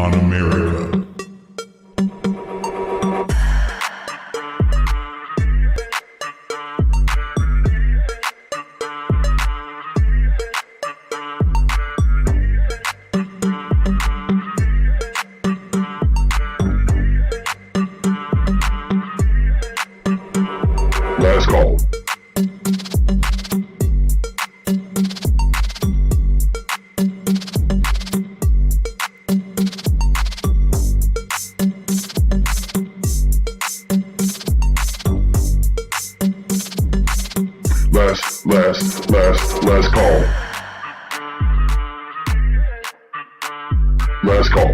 on America. Last call. Last call. Last call. Last call.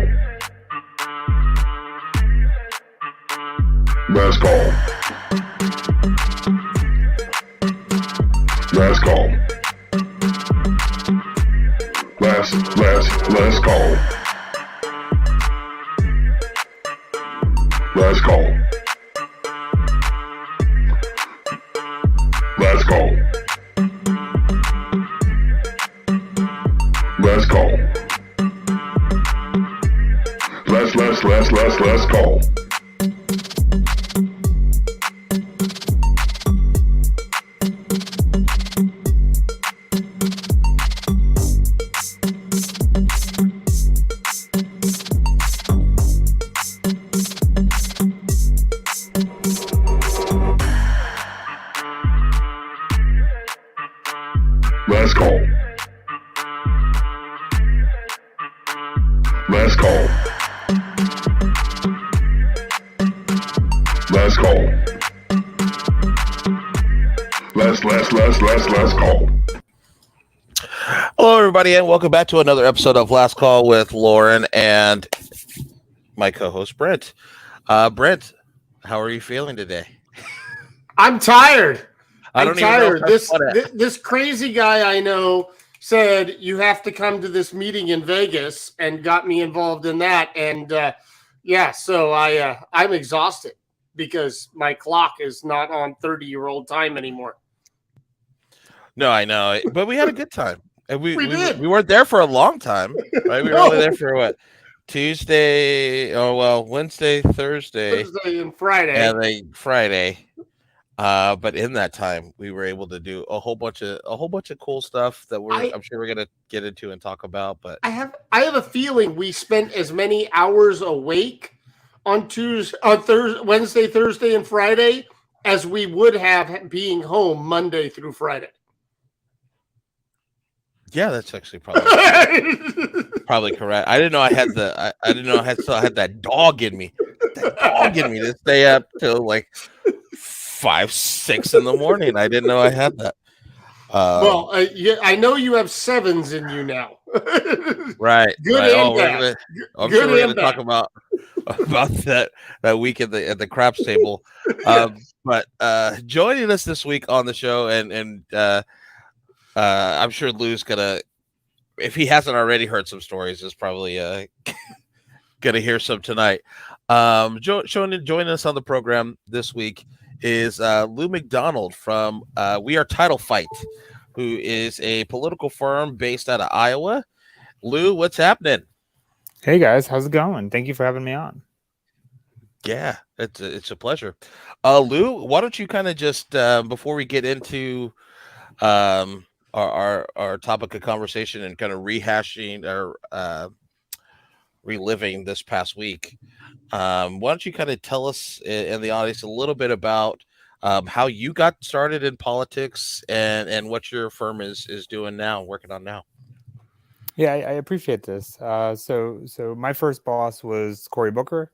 Last call. Last call. Last call. Last call. Last call. Last call. Last call. Last call. Last call. Last call. Hello, everybody, and welcome back to another episode of Last Call with Lourin and my co-host Brent. Brent, how are you feeling today? I'm tired. I'm tired. This crazy guy I know said you have to come to this meeting in Vegas and got me involved in that. And so I'm exhausted because my clock is not on 30-year-old time anymore. No, I know, but we had a good time. And we did. We weren't there for a long time, right? We were only there for what? Tuesday, Wednesday, Thursday, and Friday. And then Friday. But in that time, we were able to do a whole bunch of cool stuff that I'm sure we're gonna get into and talk about. But I have a feeling we spent as many hours awake on Wednesday, Thursday, and Friday as we would have being home Monday through Friday. Yeah, that's actually probably correct. I didn't know I still had that dog in me. To stay up till like 5, 6 in the morning. I didn't know I had that. I know you have 7s in you now. Right. Good right. and bad. I'm sure we're going to talk about that week at the craps table. But joining us this week on the show, and I'm sure Lou's gonna, if he hasn't already heard some stories, is probably gonna hear some tonight. Joining us on the program this week is Lou McDonald from We Are Title Fight, who is a political firm based out of Iowa. Lou, what's happening? Hey guys, how's it going? Thank you for having me on. Yeah, it's a pleasure. Lou, why don't you kind of just before we get into our topic of conversation and kind of rehashing or reliving this past week, why don't you kind of tell us and the audience a little bit about how you got started in politics and what your firm is doing now, working on now? Yeah, I appreciate this. So my first boss was Cory Booker,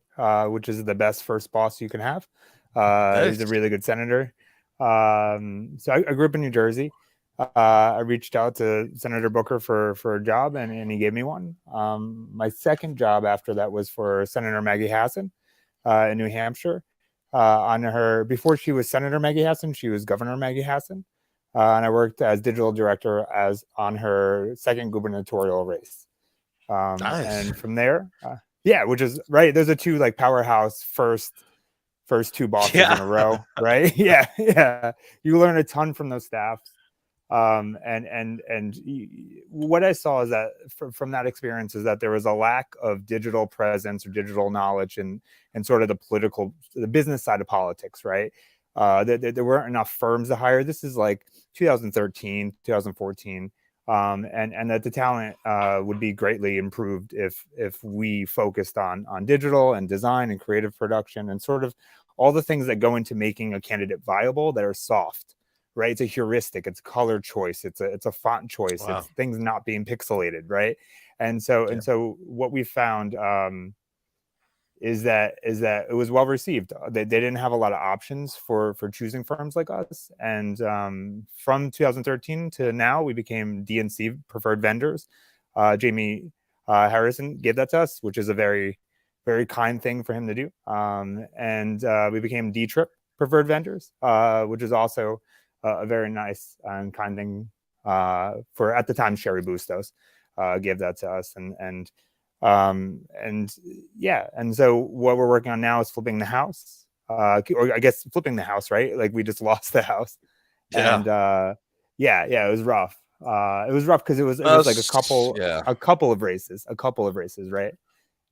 which is the best first boss you can have. Nice. He's a really good senator. So I grew up in New Jersey. I reached out to Senator Booker for a job, and he gave me one. My second job after that was for Senator Maggie Hassan in New Hampshire. Before she was Senator Maggie Hassan, she was Governor Maggie Hassan. And I worked as digital director on her second gubernatorial race. Nice. And from there, which is right. Those are two like powerhouse first two bosses in a row, right? Yeah. You learn a ton from those staffs. What I saw is that from that experience is that there was a lack of digital presence or digital knowledge and sort of the business side of politics, right? There weren't enough firms to hire. This is like 2013, 2014. And that the talent would be greatly improved if we focused on digital and design and creative production and sort of all the things that go into making a candidate viable that are soft, right? It's a heuristic, it's color choice, it's a font choice, Wow. it's things not being pixelated, right? And so what we found is that it was well received. They didn't have a lot of options for choosing firms like us. And from 2013 to now, we became DNC preferred vendors. Jamie Harrison gave that to us, which is a very, very kind thing for him to do. And we became D-Trip preferred vendors, which is also a very nice and kind thing for, at the time, Sherry Bustos gave that to us. And so what we're working on now is flipping the house, or I guess flipping the house, right? Like we just lost the house. Yeah. And it was rough. It was rough because it was like a couple of races, right?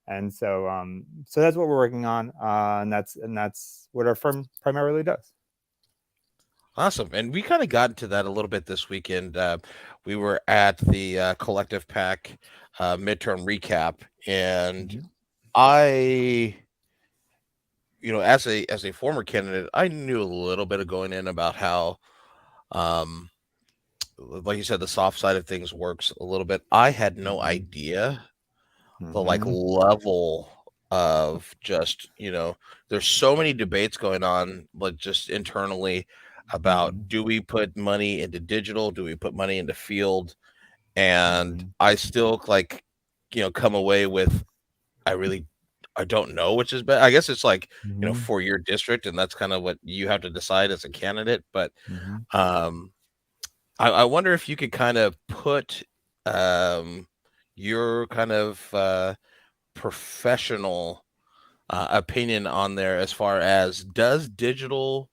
And so that's what we're working on, and that's what our firm primarily does. Awesome. And we kind of got into that a little bit this weekend. We were at the Collective Pack midterm recap, and I, as a former candidate, I knew a little bit of going in about how, like you said, the soft side of things works a little bit. I had no idea the level of just, there's so many debates going on, like just internally about do we put money into digital? Do we put money into field? And I still come away with, I don't know which is better. I guess it's like, for your district, and that's kind of what you have to decide as a candidate. But I wonder if you could kind of put your kind of professional opinion on there as far as, does digital,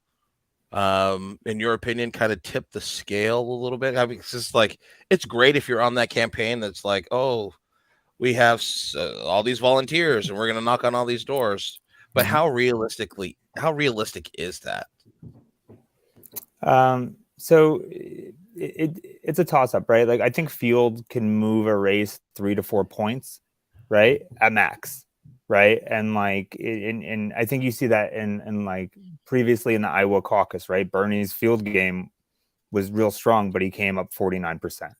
in your opinion, kind of tip the scale a little bit? I mean, it's just like, it's great if you're on that campaign that's like, oh, we have all these volunteers and we're going to knock on all these doors. But how realistic is that? So it's a toss up, right? Like I think field can move a race 3 to 4 points, right? At max. Right. And like in I think you see that in like previously in the Iowa caucus, right? Bernie's field game was real strong, but he came up 49%.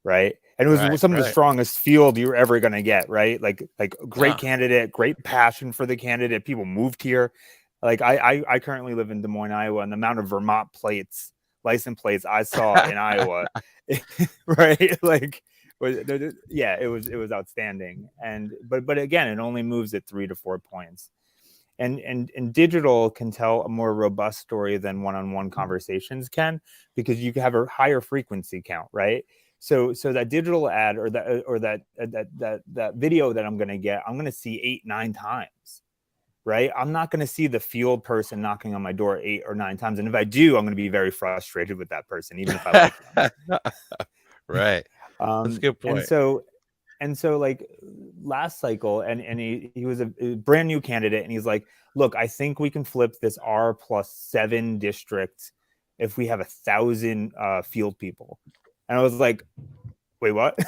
Right. And it was some of the strongest field you're ever going to get. Right. Like great candidate, great passion for the candidate. People moved here. Like I currently live in Des Moines, Iowa, and the amount of Vermont license plates I saw in Iowa, right? Like, it was outstanding. But again, it only moves at 3 to 4 points. And digital can tell a more robust story than one-on-one conversations can, because you can have a higher frequency count, right? So that digital ad or that video that I'm going to get, I'm going to see 8-9 times, right? I'm not going to see the field person knocking on my door 8 or 9 times. And if I do, I'm going to be very frustrated with that person, even if I like them. Right. That's a good point. And so like last cycle, and he was a brand new candidate, and he's like, look, I think we can flip this R+7 district if we have 1,000 field people. And I was like, wait, what?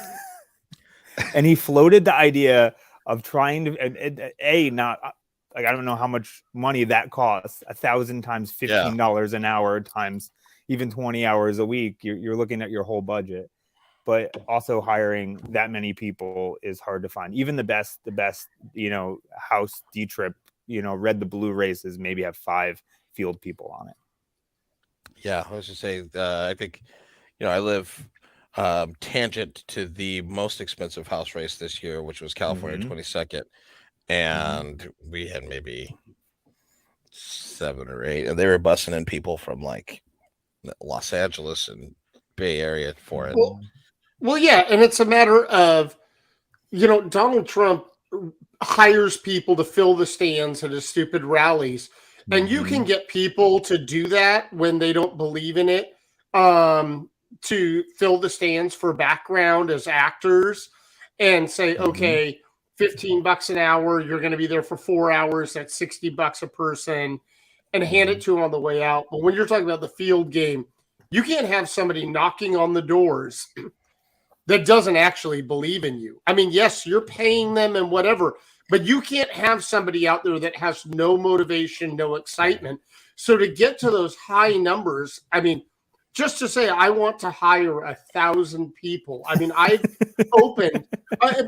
And he floated the idea of trying to, not like, I don't know how much money that costs. 1,000 times $15 an hour times even 20 hours a week. You're looking at your whole budget. But also hiring that many people is hard to find. Even the best, house D-Trip, red the blue races maybe have 5 field people on it. Yeah, I was just saying, I think, I live tangent to the most expensive house race this year, which was California 22nd. And we had maybe 7 or 8, and they were busing in people from like Los Angeles and Bay Area for it. Well, yeah, and it's a matter of, Donald Trump hires people to fill the stands at his stupid rallies, and you can get people to do that when they don't believe in it. to fill the stands for background as actors and say, okay, $15 an hour, you're going to be there for 4 hours, that's $60 a person, and hand it to them on the way out. But when you're talking about the field game, you can't have somebody knocking on the doors that doesn't actually believe in you. I mean, yes, you're paying them and whatever, but you can't have somebody out there that has no motivation, no excitement. So to get to those high numbers, I mean, just to say I want to hire 1,000 people. I mean, I've opened,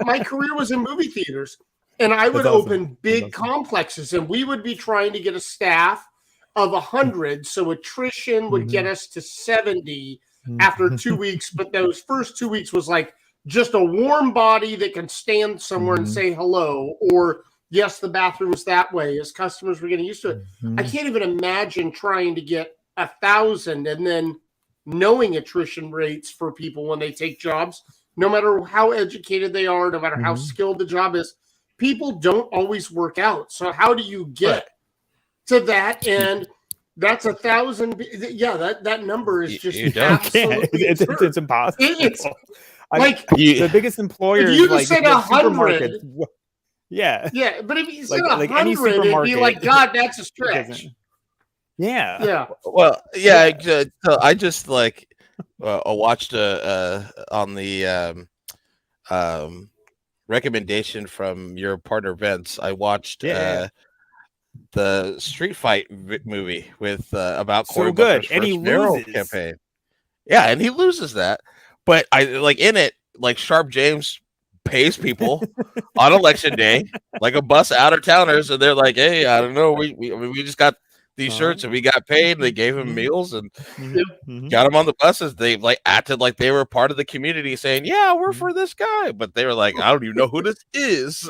my career was in movie theaters, and I would open big complexes, and we would be trying to get a staff of 100. So attrition would get us to 70 after 2 weeks. But those first 2 weeks was like just a warm body that can stand somewhere and say hello, or yes, the bathroom's that way, as customers were getting used to it. I can't even imagine trying to get 1,000 and then knowing attrition rates for people when they take jobs, no matter how educated they are, no matter how skilled the job is, people don't always work out. So how do you get to that? And that's 1,000. Yeah, that number is just absolutely it's impossible. It's like the biggest employers. If you like said 100. Yeah. Yeah, but if you said like any 100, it'd be like, God, that's a stretch. Yeah. Yeah. Well, yeah. So I just watched on the recommendation from your partner Vince. I watched the Street Fight movie with about Cory Booker's first mayoral campaign. Yeah, and he loses that, but I like in it. Like Sharp James pays people on election day, like a bus out of towners, and they're like, "Hey, I don't know, we just got these shirts and we got paid." And they gave him meals and got him on the buses. They like acted like they were part of the community, saying, "Yeah, we're for this guy," but they were like, "I don't even know who this is."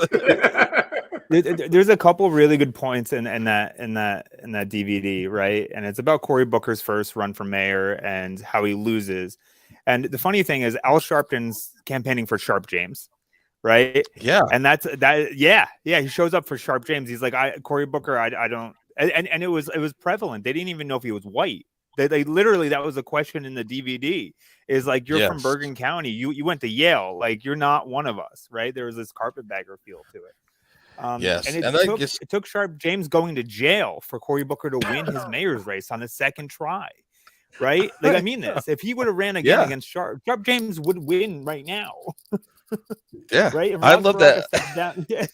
There's a couple really good points in that DVD, right? And it's about Cory Booker's first run for mayor and how he loses. And the funny thing is, Al Sharpton's campaigning for Sharp James, right? Yeah, and that's that. Yeah. He shows up for Sharp James. He's like, Cory Booker, I don't. And it was prevalent. They didn't even know if he was white. They literally, that was a question in the DVD. Is like, you're from Bergen County. You went to Yale. Like, you're not one of us, right? There was this carpetbagger feel to it. And it took Sharp James going to jail for Cory Booker to win his mayor's race on the second try, right? Like, I mean this. If he would have ran again against Sharp James would win right now. Yeah, right. I love that.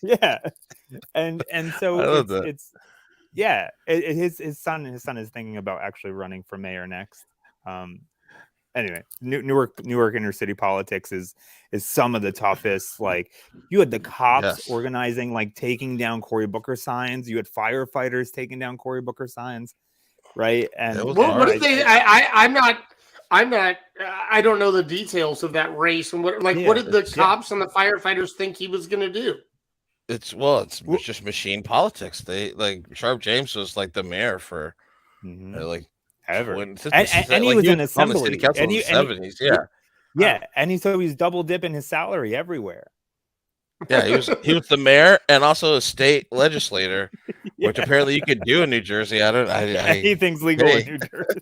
Yeah. And so his son is thinking about actually running for mayor next. Anyway, Newark inner city politics is some of the toughest. Like, you had the cops organizing, like taking down Cory Booker signs. You had firefighters taking down Cory Booker signs, right? And what did they? I don't know the details of that race. And what did the cops and the firefighters think he was going to do? It's just machine politics. They like Sharp James was like the mayor for like ever, and he was in assembly, city council in the 70s. And he's double dipping his salary everywhere. Yeah, he was the mayor and also a state legislator, which apparently you could do in New Jersey. Anything's legal in New Jersey.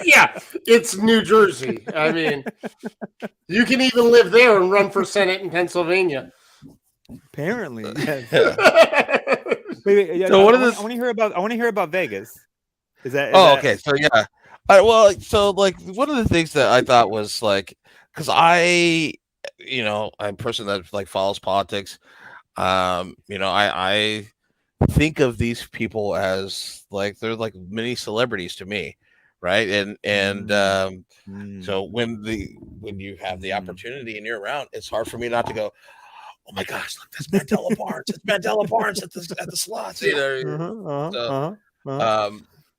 Yeah, it's New Jersey. I mean, you can even live there and run for Senate in Pennsylvania. Apparently, yes. Wait, so I want to hear about Vegas. Okay. So yeah. So like one of the things that I thought was like, because I'm a person that like follows politics. I think of these people as like they're like mini celebrities to me, right? So when you have the opportunity and you're around, it's hard for me not to go, "Oh my gosh, look, that's Mandela Barnes! It's Mandela Barnes at the slots."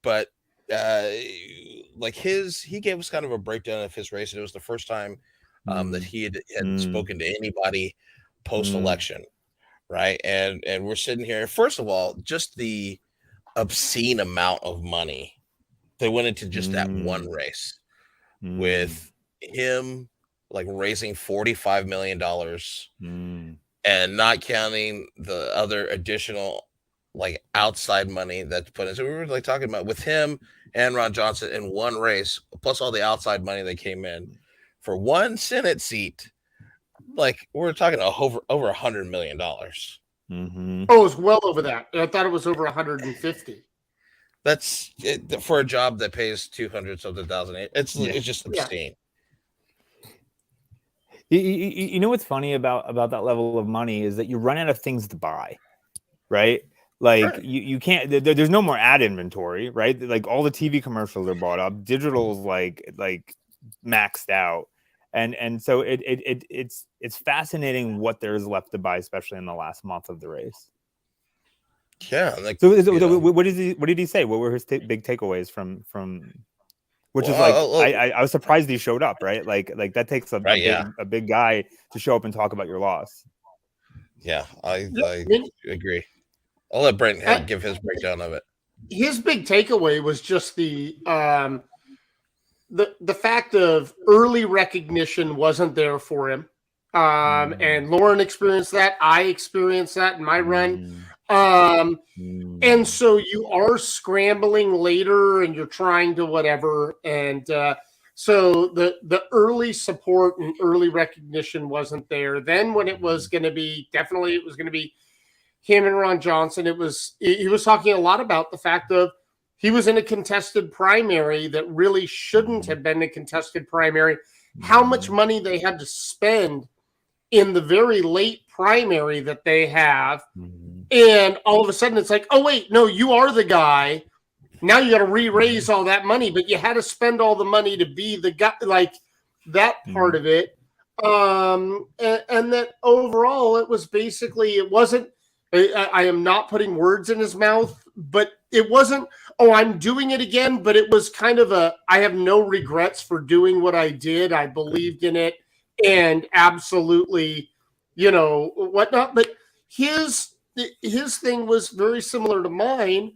But like he gave us kind of a breakdown of his race, and it was the first time that he had spoken to anybody post-election, right? And we're sitting here. First of all, just the obscene amount of money that went into just that one race, with him like raising $45 million, and not counting the other additional like outside money that's put in. So we were like talking about with him and Ron Johnson in one race, plus all the outside money that came in for one Senate seat. Like we're talking over $100 million. Mm-hmm. Oh, it was well over that. I thought it was over 150. That's it, for a job that pays 200 something thousand. It's just obscene. You know what's funny about that level of money is that you run out of things to buy, right? Like Right. you can't. There's no more ad inventory, right? Like all the TV commercials are bought up. Digital's like maxed out, and so it's fascinating what there's left to buy, especially in the last month of the race. Yeah. Like, So what did he say? What were his big takeaways from? Which is like I was surprised he showed up, right? Like that takes a big guy to show up and talk about your loss. Yeah, I agree. I'll let Brent give his breakdown of it. His big takeaway was just the fact of early recognition wasn't there for him. And Lourin experienced that. I experienced that in my run. And so you are scrambling later and you're trying to whatever. And so the early support and early recognition wasn't there. Then when it was going to be, definitely it was going to be him and Ron Johnson, he was talking a lot about the fact of he was in a contested primary that really shouldn't have been a contested primary. How much money they had to spend in the very late primary that they have. And all of a sudden it's like, oh, wait, no, you are the guy. Now you got to re-raise all that money, but you had to spend all the money to be the guy, like that part of it. And that overall, it was basically, it wasn't, I am not putting words in his mouth, but it wasn't, oh, I'm doing it again. But it was kind of I have no regrets for doing what I did. I believed in it and absolutely, whatnot. But his thing was very similar to mine.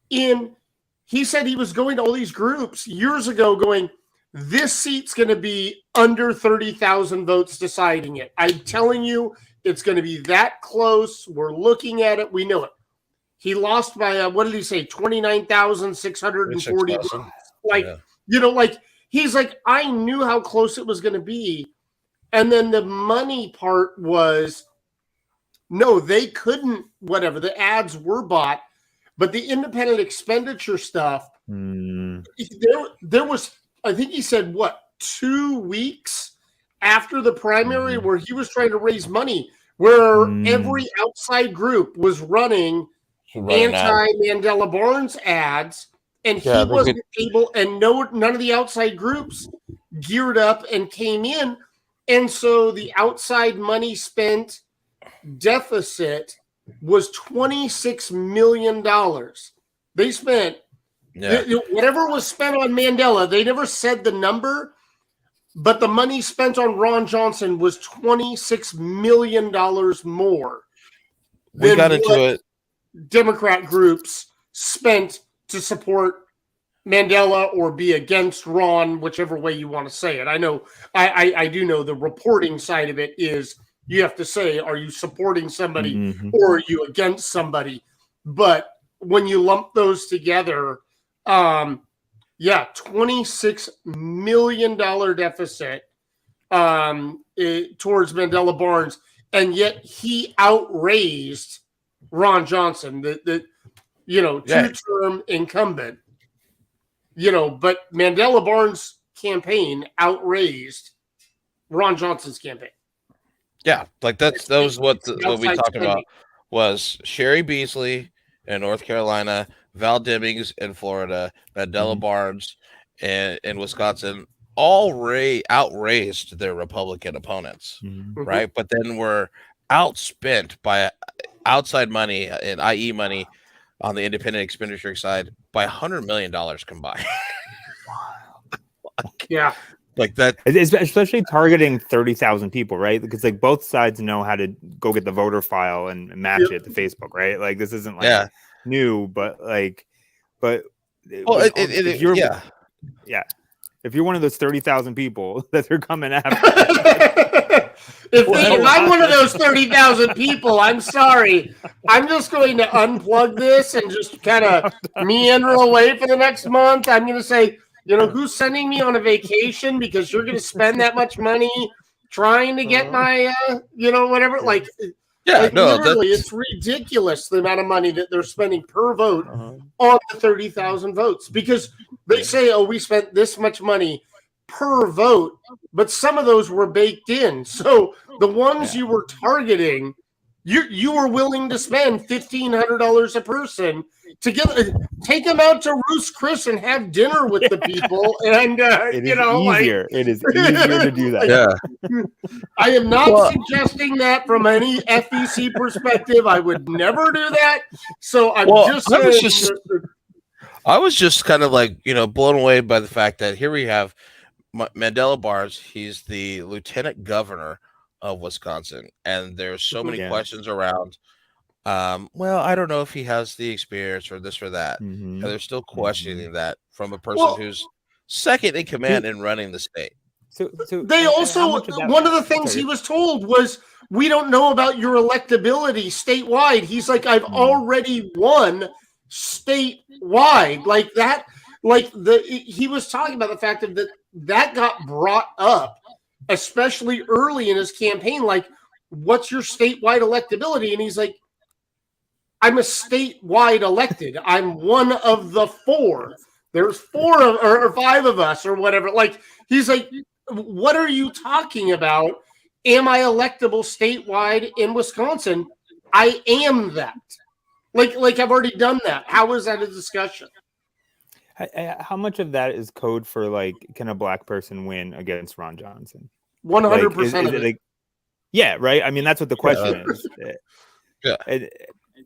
He said he was going to all these groups years ago going, this seat's going to be under 30,000 votes deciding it. I'm telling you, it's going to be that close. We're looking at it. We know it. He lost by, what did he say? 29,640 votes. He's like, I knew how close it was going to be. And then the money part was, no, they couldn't, whatever. The ads were bought, but the independent expenditure stuff, there was, I think he said, 2 weeks after the primary where he was trying to raise money, where every outside group was running anti-Mandela Barnes ads, and he wasn't able, and none of the outside groups geared up and came in. And so the outside money spent deficit was $26 million. They spent whatever was spent on Mandela. They never said the number, but the money spent on Ron Johnson was $26 million more. We got into it. Democrat groups spent to support Mandela or be against Ron, whichever way you want to say it. I know, I do know the reporting side of it is you have to say, are you supporting somebody or are you against somebody? But when you lump those together, $26 million deficit towards Mandela Barnes, and yet he outraised Ron Johnson, the two-term incumbent. But Mandela Barnes' campaign outraised Ron Johnson's campaign. Yeah, like that was what we talked about was Sherry Beasley in North Carolina, Val Demings in Florida, Mandela Barnes in Wisconsin, all outraised their Republican opponents, right? But then were outspent by outside money and IE money on the independent expenditure side by $100 million combined. Like that, especially targeting 30,000 people, right? Because like both sides know how to go get the voter file and match it to Facebook, right? Like this isn't like new, but If you're one of those 30,000 people that they're coming after. If I'm one of those 30,000 people, I'm sorry. I'm just going to unplug this and just kind of meander away for the next month. I'm going to say, who's sending me on a vacation because you're going to spend that much money trying to get my, whatever. Like literally, it's ridiculous the amount of money that they're spending per vote on the 30,000 votes because they say, oh, we spent this much money per vote, but some of those were baked in. So the ones you were targeting, you were willing to spend $1,500 a person to take them out to Ruth's Chris and have dinner with the people. And it is easier to do that. Yeah. I am not suggesting that from any FEC perspective. I would never do that. So I'm just saying. I was just kind of like, blown away by the fact that here we have Mandela Barnes. He's the lieutenant governor of Wisconsin, and there's so many questions around. Well, I don't know if he has the experience or this or that. And they're still questioning that from a person who's second in command in running the state. So they also, one of the things he was told was, we don't know about your electability statewide. He's like, I've already won statewide. Like that, he was talking about the fact that got brought up, especially early in his campaign. Like, what's your statewide electability? And he's like, I'm a statewide elected. I'm one of the four. There's or five of us or whatever. Like, he's like, what are you talking about? Am I electable statewide in Wisconsin? I am that. Like I've already done that. How is that a discussion? How much of that is code for can a black person win against Ron Johnson? 100% of it. Yeah, right. I mean, that's what the question is. Yeah.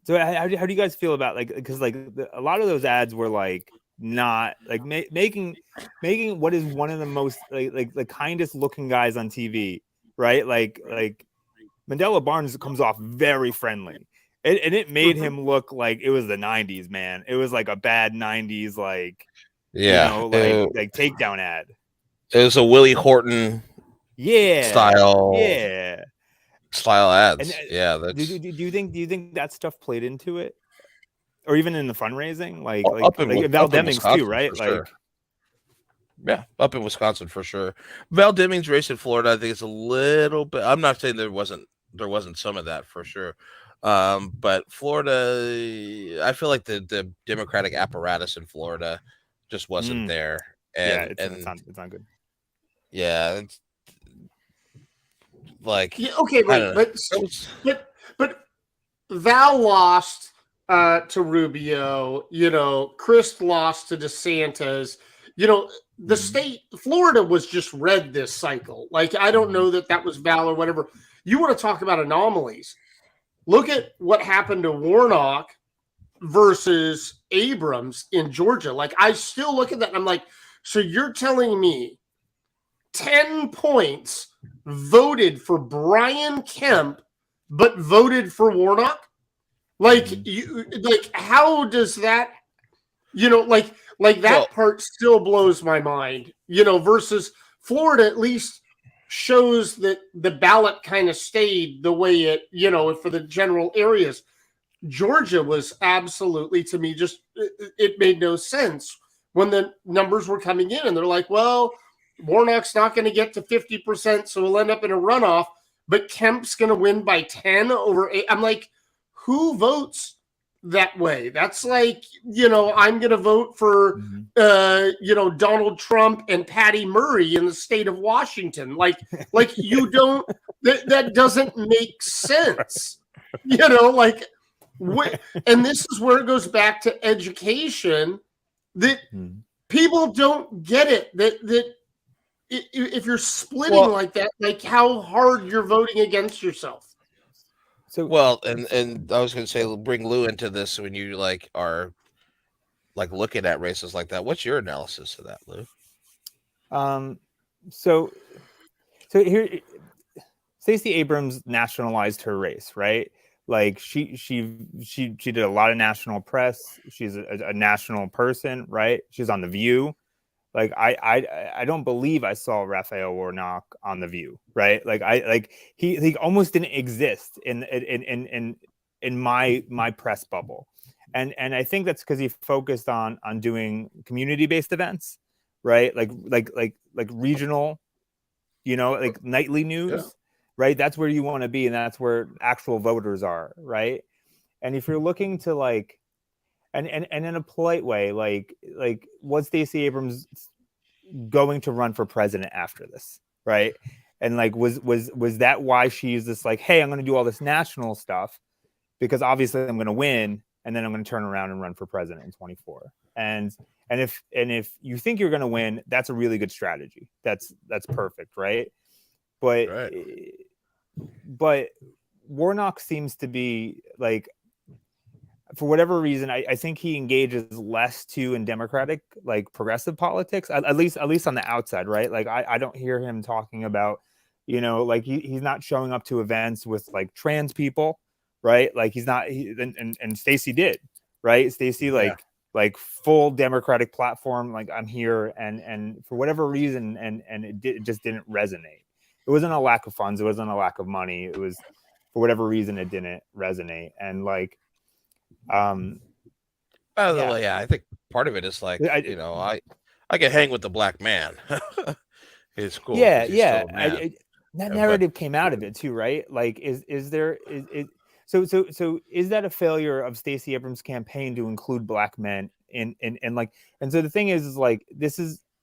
So how do you guys feel about because a lot of those ads were not making what is one of the most the kindest looking guys on TV, right? Like Mandela Barnes comes off very friendly. And it made him look like it was the 90s, man. It was like a bad 90s, takedown ad. It was a Willie Horton style ads. And, do you think that stuff played into it? Or even in the fundraising? Val Demings too, right? Sure. Yeah, up in Wisconsin for sure. Val Demings' race in Florida, I think it's a little bit. I'm not saying there wasn't some of that for sure. But Florida, I feel like the Democratic apparatus in Florida just wasn't there. And it's not good. Yeah, it's okay, wait, but Val lost to Rubio. Chris lost to DeSantis. The state Florida was just red this cycle. I don't know that was Val or whatever. You want to talk about anomalies? Look at what happened to Warnock versus Abrams in Georgia. I still look at that and I'm like, so you're telling me 10 points voted for Brian Kemp, but voted for Warnock? How does that, that part still blows my mind, versus Florida at least shows that the ballot kind of stayed the way it, for the general areas. Georgia was absolutely, to me, just, it made no sense when the numbers were coming in and they're like, well, Warnock's not going to get to 50%, so we'll end up in a runoff, but Kemp's going to win by 10 over 8. I'm like, who votes that way? That's I'm going to vote for, Donald Trump and Patty Murray in the state of Washington. You don't, that doesn't make sense. And this is where it goes back to education, that people don't get it, that if you're splitting like that, how hard you're voting against yourself. So and I was going to say, bring Lou into this when you are looking at races like that. What's your analysis of that, Lou? So here, Stacey Abrams nationalized her race, right? She did a lot of national press. She's a national person, right? She's on The View. Like I don't believe I saw Raphael Warnock on The View, right? Like he almost didn't exist in my press bubble, and I think that's because he focused on doing community-based events, right? Like regional, like nightly news, right? That's where you want to be, and that's where actual voters are, right? And if you're looking to like, and in a polite way, like was Stacey Abrams going to run for president after this, right? And like was that why she's this like, hey, I'm going to do all this national stuff because obviously I'm going to win, and then I'm going to turn around and run for president in 24. And if you think you're going to win, that's a really good strategy. That's perfect, right? But Warnock seems to be like, for whatever reason, I think he engages less too in Democratic, like progressive politics, at least on the outside, right? Like I don't hear him talking about, like he's not showing up to events with like trans people, right? Like he's not, and Stacey did, right? Stacey like full Democratic platform, like I'm here, and for whatever reason, and it just didn't resonate. It wasn't a lack of funds, it wasn't a lack of money. It was for whatever reason it didn't resonate, and like. I think part of it is like, I can hang with the black man. It's cool. Yeah. That narrative came out of it too, right? Like, is there so is that a failure of Stacey Abrams' campaign to include black men in like, and so the thing is like,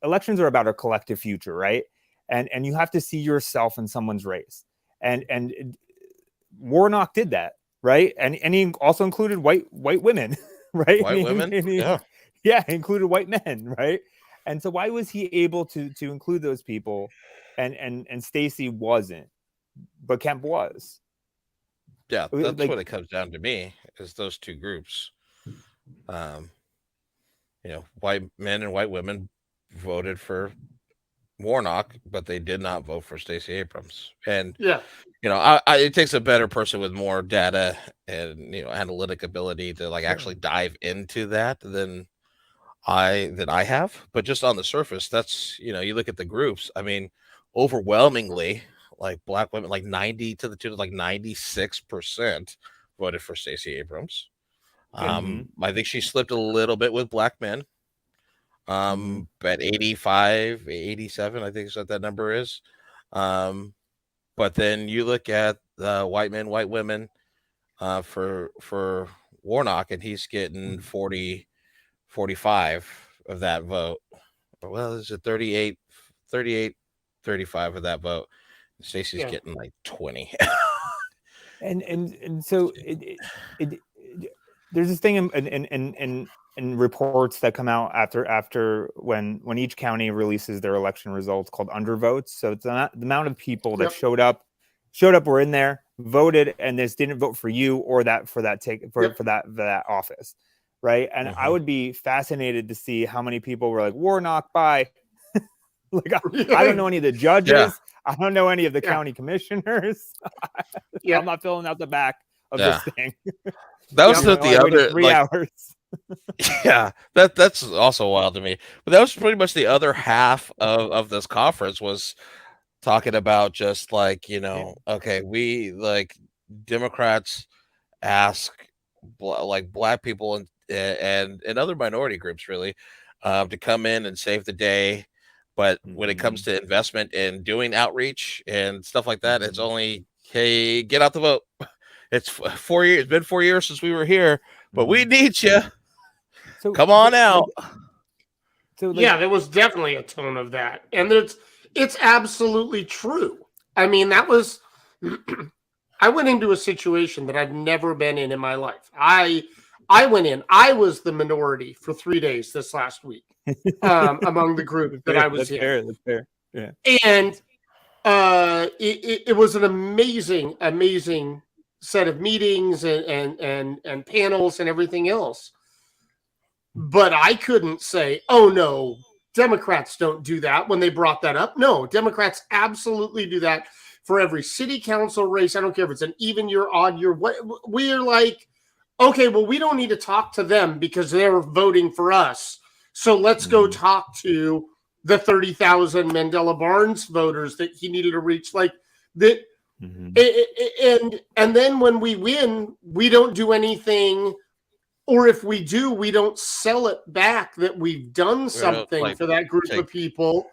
elections are about our collective future, right? And you have to see yourself in someone's race, and Warnock did that. Right, and he also included white women, right? White women, included white men, right? And so why was he able to include those people, and Stacey wasn't, but Kemp was? Yeah, that's like, what it comes down to me is those two groups. White men and white women voted for Warnock, but they did not vote for Stacey Abrams, and it takes a better person with more data and analytic ability to like actually dive into that than I have. But just on the surface, that's you look at the groups. I mean, overwhelmingly, like black women, like 90 to the tune of like 96% voted for Stacey Abrams. I think she slipped a little bit with black men. At 85, 87, I think is what that number is. But then you look at white men, white women for Warnock, and he's getting 40, 45 of that vote. Well, is it 38, 35 of that vote? Stacey's getting like 20. and so there's this thing in reports that come out after when each county releases their election results called undervotes. So it's the amount of people that showed up, were in there, voted, and this didn't vote for you or that for that office, right? And I would be fascinated to see how many people were like, Warnock, bye. Like I don't know any of the judges. Yeah. I don't know any of the county commissioners. I'm not filling out the back of this thing. That was the other 3 hours. Yeah, that's also wild to me. But that was pretty much the other half of this conference was talking about just like, okay, we like Democrats ask like black people and other minority groups really to come in and save the day. But when it comes to investment in doing outreach and stuff like that, it's only, hey, get out the vote. It's 4 years. It's been 4 years since we were here, but we need you. So come on out. There was definitely a tone of that, and it's absolutely true. I mean, that was. I went into a situation that I've never been in my life. I went in. I was the minority for 3 days this last week among the group that I was in. That's fair. Yeah, and it was an amazing set of meetings and panels and everything else. But I couldn't say, oh, no, Democrats don't do that when they brought that up. No, Democrats absolutely do that for every city council race. I don't care if it's an even year, odd year. We're like, okay, well, we don't need to talk to them because they're voting for us. So let's go talk to the 30,000 Mandela Barnes voters that he needed to reach, like that. And then when we win, we don't do anything, or if we do, we don't sell it back that we've done something for that group of people.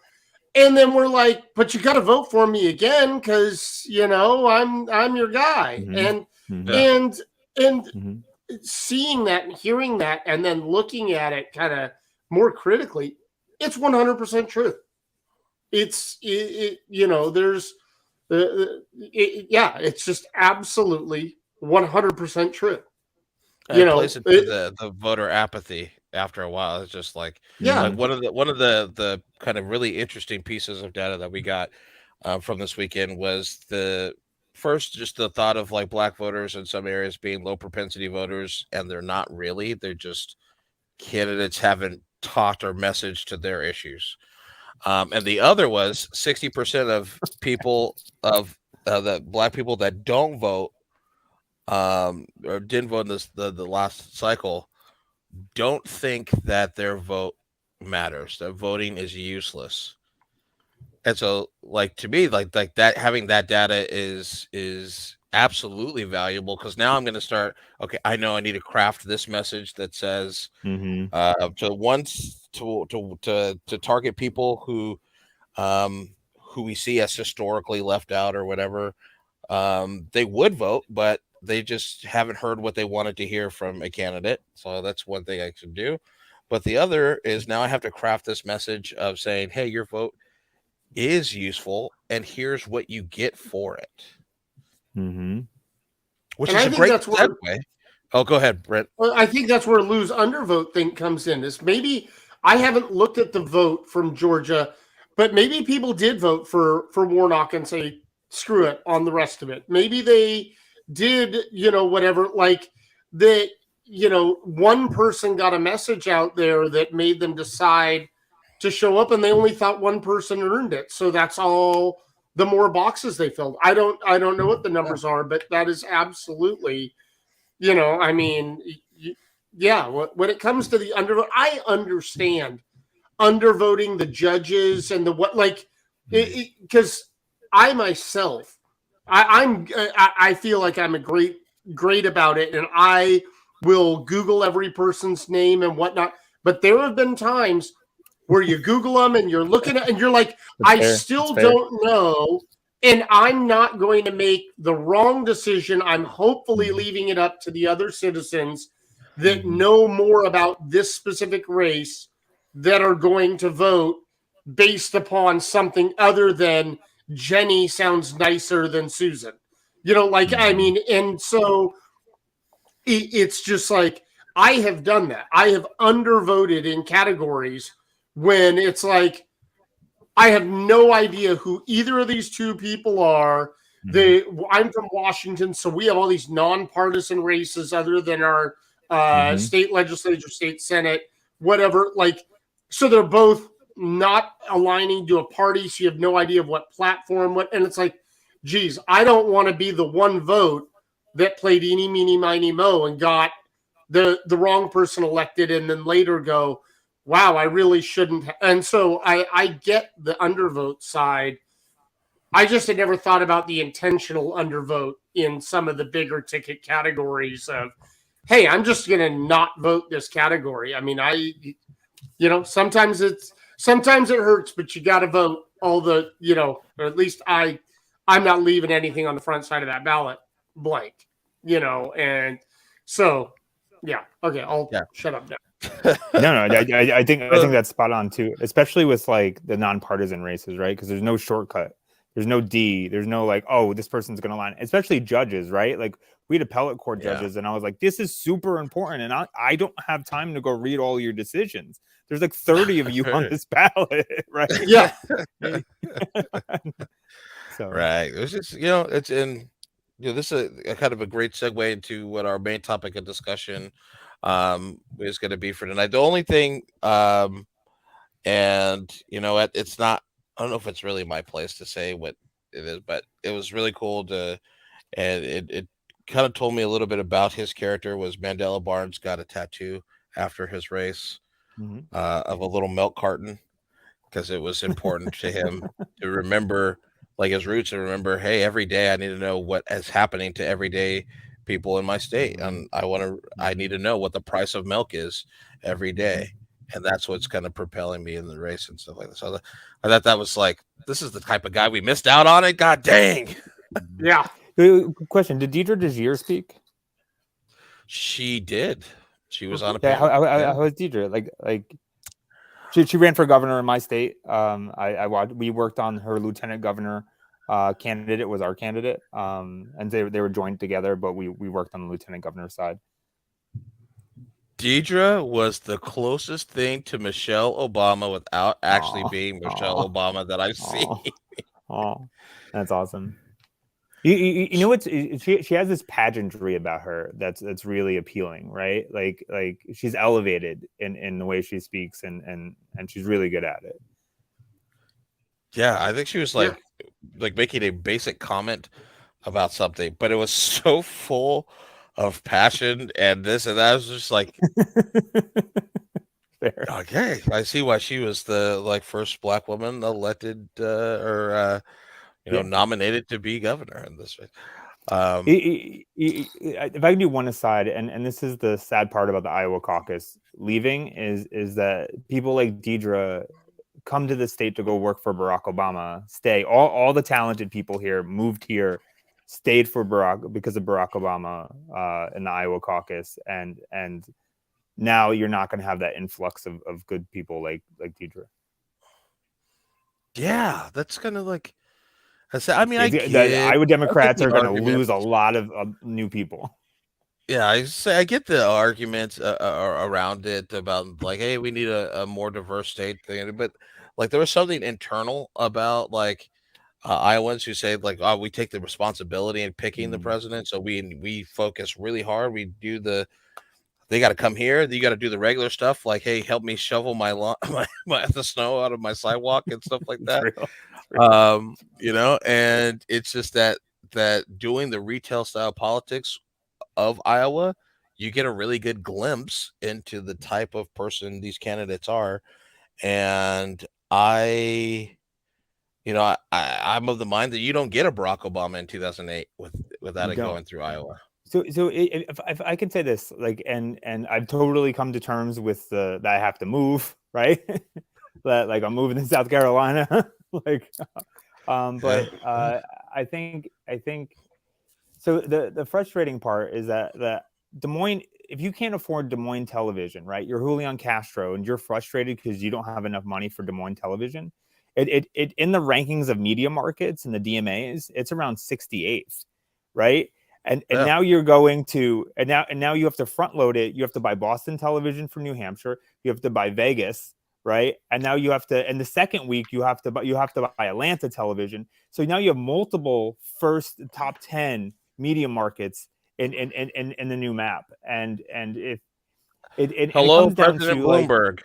And then we're like, but you got to vote for me again because I'm your guy. And seeing that and hearing that and then looking at it kind of more critically, it's 100% truth. It's there's it's just absolutely 100% true. It plays into the voter apathy after a while. It's just like, like one of the kind of really interesting pieces of data that we got from this weekend was just the thought of like black voters in some areas being low propensity voters, and they're not really. They're just candidates haven't talked or messaged to their issues. And the other was 60% of people of the black people that don't vote or didn't vote in the last cycle don't think that their vote matters, that voting is useless. And so, like, to me, like that, having that data is absolutely valuable, because now I'm going to start. Okay, I know I need to craft this message that says to target people who we see as historically left out or whatever. They would vote, but they just haven't heard what they wanted to hear from a candidate. So that's one thing I can do. But the other is now I have to craft this message of saying, hey, your vote is useful, and here's what you get for it. Which is a great segue. Oh, go ahead, Brent. Well, I think that's where lose undervote thing comes in. Is maybe I haven't looked at the vote from Georgia, but maybe people did vote for Warnock and say, screw it on the rest of it. Maybe they did, whatever, like that, one person got a message out there that made them decide to show up, and they only thought one person earned it. So that's all the more boxes they filled. I don't know what the numbers are, but that is absolutely, when it comes to the undervote, I understand undervoting the judges and because I myself, I feel like I'm a great about it, and I will Google every person's name and whatnot. But there have been times where you Google them and you're looking at and you're like, I still don't know, and I'm not going to make the wrong decision. I'm hopefully leaving it up to the other citizens that know more about this specific race that are going to vote based upon something other than Jenny sounds nicer than Susan. And so it's just like, I have done that. I have undervoted in categories when it's like, I have no idea who either of these two people are. I'm from Washington, so we have all these nonpartisan races other than our state legislature, state senate, whatever. So they're both not aligning to a party, so you have no idea of what platform, and it's like, geez, I don't want to be the one vote that played eeny, meeny, miny, mo and got the wrong person elected, and then later go, wow, I really shouldn't. And so I get the undervote side. I just had never thought about the intentional undervote in some of the bigger ticket categories of, hey, I'm just going to not vote this category. I mean, sometimes it hurts, but you got to vote all the, or at least I'm not leaving anything on the front side of that ballot blank, and so, yeah. Okay. I'll shut up now. No, I think that's spot on too, especially with like the nonpartisan races, right? Because there's no shortcut. There's no D. There's no like, oh, this person's going to line, especially judges, right? Like we had appellate court judges, and I was like, this is super important. And I don't have time to go read all your decisions. There's like 30 of you on this ballot, right? Yeah. So, right. It's just, it's in, this is a kind of a great segue into what our main topic of discussion is going to be for tonight. The only thing, it's not, I don't know if it's really my place to say what it is, but it was really cool and it kind of told me a little bit about his character. Was Mandela Barnes got a tattoo after his race of a little milk carton. because it was important to him to remember like his roots and remember, hey, every day I need to know what is happening to everyday people in my state, and I need to know what the price of milk is every day, and that's what's kind of propelling me in the race and stuff like that. So I thought that was like, this is the type of guy we missed out on it. God dang. Yeah. Question: did Deidre DeGier speak? She did. She was on a Yeah, panel. how was Deidre? Like she ran for governor in my state. I watched. We worked on her lieutenant governor candidate was our candidate. And they were joined together, but we worked on the lieutenant governor side. Deidre was the closest thing to Michelle Obama without actually being Michelle Obama that I've seen. Oh, that's awesome. You know what? She has this pageantry about her that's really appealing, right? Like she's elevated in the way she speaks, and she's really good at it. Yeah, I think she was like making a basic comment about something, but it was so full of passion and this and that. I was just like, Fair. Okay, I see why she was the first Black woman elected nominated to be governor in this. If I can do one aside, and this is the sad part about the Iowa caucus leaving is that people like Deidre come to the state to go work for Barack Obama, stay. All the talented people here moved here, stayed for because of Barack Obama in the Iowa caucus, and now you're not going to have that influx of good people like Deidre. Yeah, that's kind of like. I mean, the Iowa Democrats are going to lose a lot of new people. Yeah, I get the arguments around it about like, hey, we need a more diverse state thing, but like there was something internal about like Iowans who say like, oh, we take the responsibility in picking the president, so we focus really hard. We do they got to come here. You got to do the regular stuff like, hey, help me shovel my the snow out of my sidewalk and stuff like that. And it's just that doing the retail style politics of Iowa, you get a really good glimpse into the type of person these candidates are. And I'm of the mind that you don't get a Barack Obama in 2008 without it going through Iowa. So if I can say this, like, and I've totally come to terms with that I have to move, right? That like I'm moving to South Carolina, but I think so. The frustrating part is that Des Moines, if you can't afford Des Moines television, right? You're Julian Castro, and you're frustrated because you don't have enough money for Des Moines television. It in the rankings of media markets and the DMAs, it's around 68th, right? And now you're going to and now you have to front load it. You have to buy Boston television from New Hampshire. You have to buy Vegas, right? And now you have to. And the second week you have to buy Atlanta television. So now you have multiple first top 10 media markets in the new map. And if hello, President Bloomberg.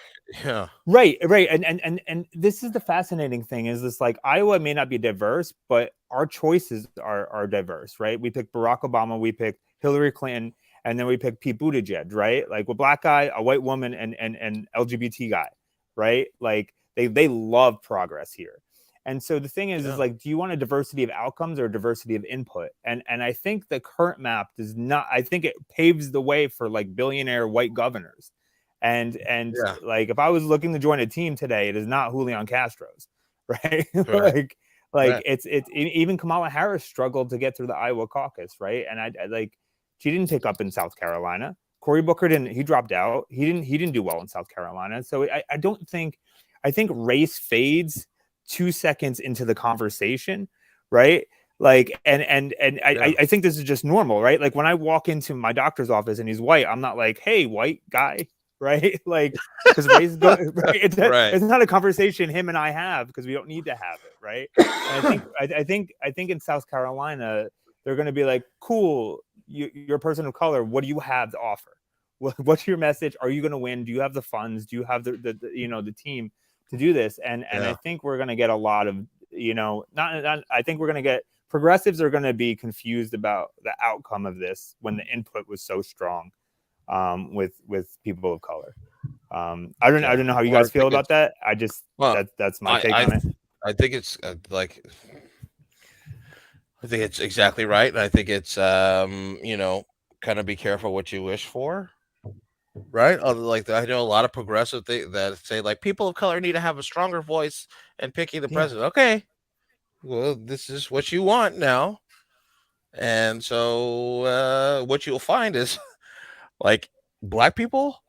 Yeah. Right. And this is the fascinating thing is this, like, Iowa may not be diverse, but our choices are diverse, right? We picked Barack Obama, we picked Hillary Clinton, and then we picked Pete Buttigieg, right? Like a black guy, a white woman, and LGBT guy, right? Like they love progress here. And so the thing is like, do you want a diversity of outcomes or a diversity of input? And I think the current map does not. I think it paves the way for like billionaire white governors. And like if I was looking to join a team today, it is not Julian Castro's, right? It's even Kamala Harris struggled to get through the Iowa caucus, right? And I like she didn't pick up in South Carolina. Cory Booker didn't. He dropped out. He didn't do well in South Carolina. So I think race fades 2 seconds into the conversation, right? Like, I think this is just normal, right? Like when I walk into my doctor's office and he's white, I'm not like, hey, white guy, right? Like, because race it's not a conversation him and I have because we don't need to have it, right? And I think in South Carolina they're going to be like, cool, you're a person of color. What do you have to offer? What's your message? Are you going to win? Do you have the funds? Do you have the team to do this? And I think we're going to get a lot of, I think we're going to get progressives are going to be confused about the outcome of this when the input was so strong with people of color. I don't know how you guys feel about that. I just Well, that's my take on it. I think it's I think it's exactly right, and I think it's kind of be careful what you wish for, right? Like I know a lot of progressive that say like people of color need to have a stronger voice in picking the president. Okay, well, this is what you want now, and so what you'll find is like black people.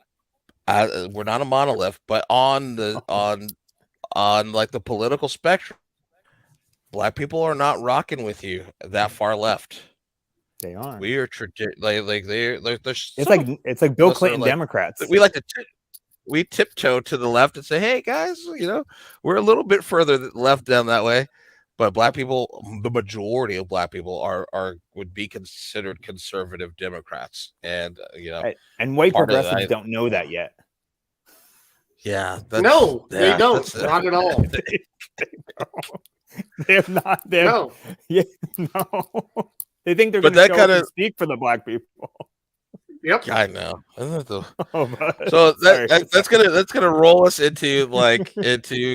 We're not a monolith, but on like the political spectrum, black people are not rocking with you that far left. They are. We are they're It's like Bill Clinton Democrats. We like to we tiptoe to the left and say, hey guys, we're a little bit further left down that way. But black people, the majority of black people would be considered conservative Democrats, and and white progressives don't know that yet. Yeah, they don't. Not at all. They have not. No. Yeah, no. They think they're going to speak for the black people. Yep, I know. So that's gonna roll us into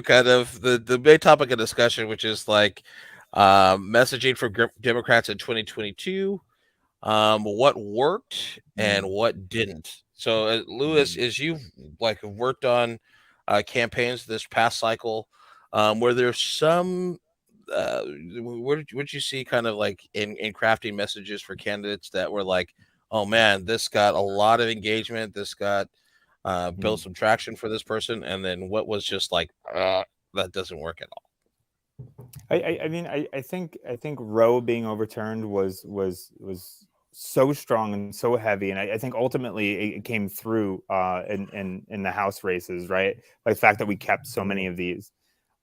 kind of the main topic of discussion, which is like messaging for Democrats in 2022. What worked and what didn't. So, Lewis, as you've worked on campaigns this past cycle, were there some? What did you see kind of like in crafting messages for candidates that were like, oh man, this got a lot of engagement, this got built some traction for this person, and then what was just like that doesn't work at all? I think Roe being overturned was so strong and so heavy, and I think ultimately it came through in the House races, right? Like the fact that we kept so many of these.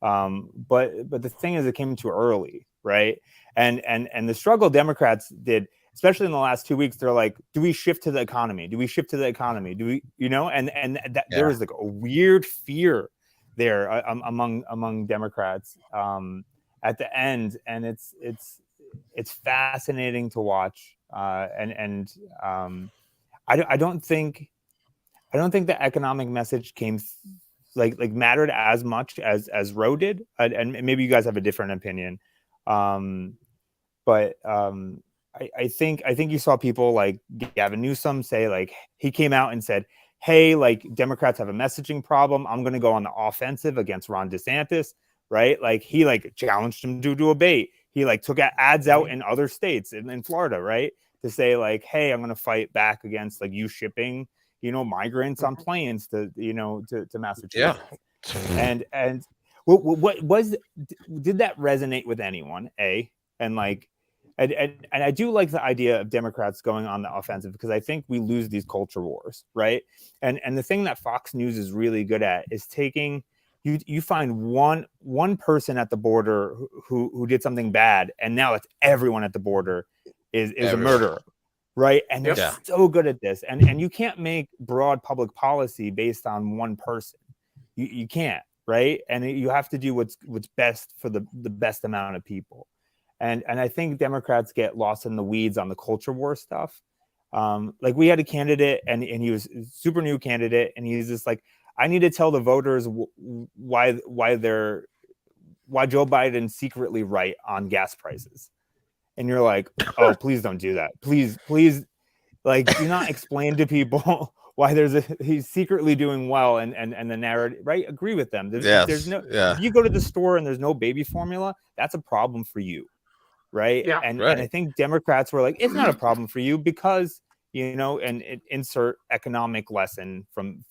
But the thing is, it came too early, right? And the struggle Democrats did, especially in the last 2 weeks, they're like, do we shift to the economy? Do we shift to the economy? Do we, there was like a weird fear there among Democrats at the end, and it's fascinating to watch. I don't think the economic message came mattered as much as Roe did, and maybe you guys have a different opinion. But I think you saw people like Gavin Newsom say, like, he came out and said, hey, like, Democrats have a messaging problem. I'm going to go on the offensive against Ron DeSantis, right? Like, he challenged him to debate. He took ads out in other states in Florida, right, to say like, hey, I'm going to fight back against you shipping migrants on planes to Massachusetts. Yeah. And what did that resonate with anyone? And I do like the idea of Democrats going on the offensive, because I think we lose these culture wars, right? And the thing that Fox News is really good at is taking, you find one person at the border who did something bad, and now it's everyone at the border is a murderer. Right. And they're so good at this. And you can't make broad public policy based on one person. You can't. Right. And you have to do what's best for the best amount of people. And I think Democrats get lost in the weeds on the culture war stuff. We had a candidate, and he was a super new candidate, and he's just like, I need to tell the voters why Joe Biden's secretly right on gas prices. And you're like, oh, please don't do that. Please, do not explain to people why he's secretly doing well and the narrative, right? Agree with them. If you go to the store and there's no baby formula, that's a problem for you, right? Yeah, and I think Democrats were like, it's not a problem for you because, and insert economic lesson from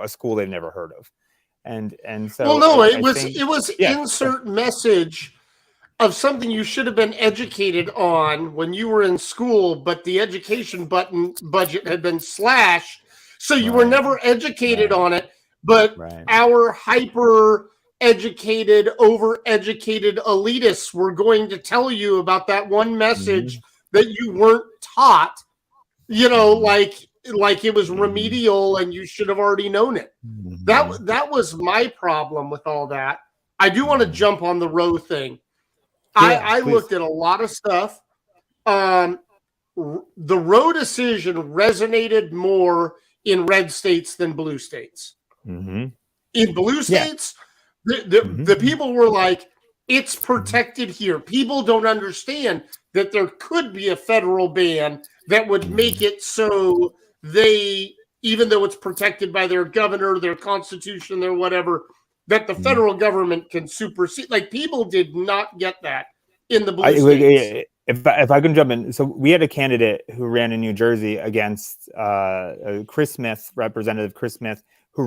a school they've never heard of. And so, well, no, it was insert message of something you should have been educated on when you were in school, but the education budget had been slashed, so you were never educated on it. But our hyper-educated, over-educated elitists were going to tell you about that one message that you weren't taught, like it was remedial and you should have already known it. That was my problem with all that. I do want to jump on the Roe thing. I looked at a lot of stuff. The Roe decision resonated more in red states than blue states. Mm-hmm. In blue states, the people were like, it's protected here. People don't understand that there could be a federal ban that would make it so they, even though it's protected by their governor, their constitution, their whatever, that the federal government can supersede. Like, people did not get that in the blue states. If I can jump in, so we had a candidate who ran in New Jersey against Chris Smith, Representative Chris Smith, who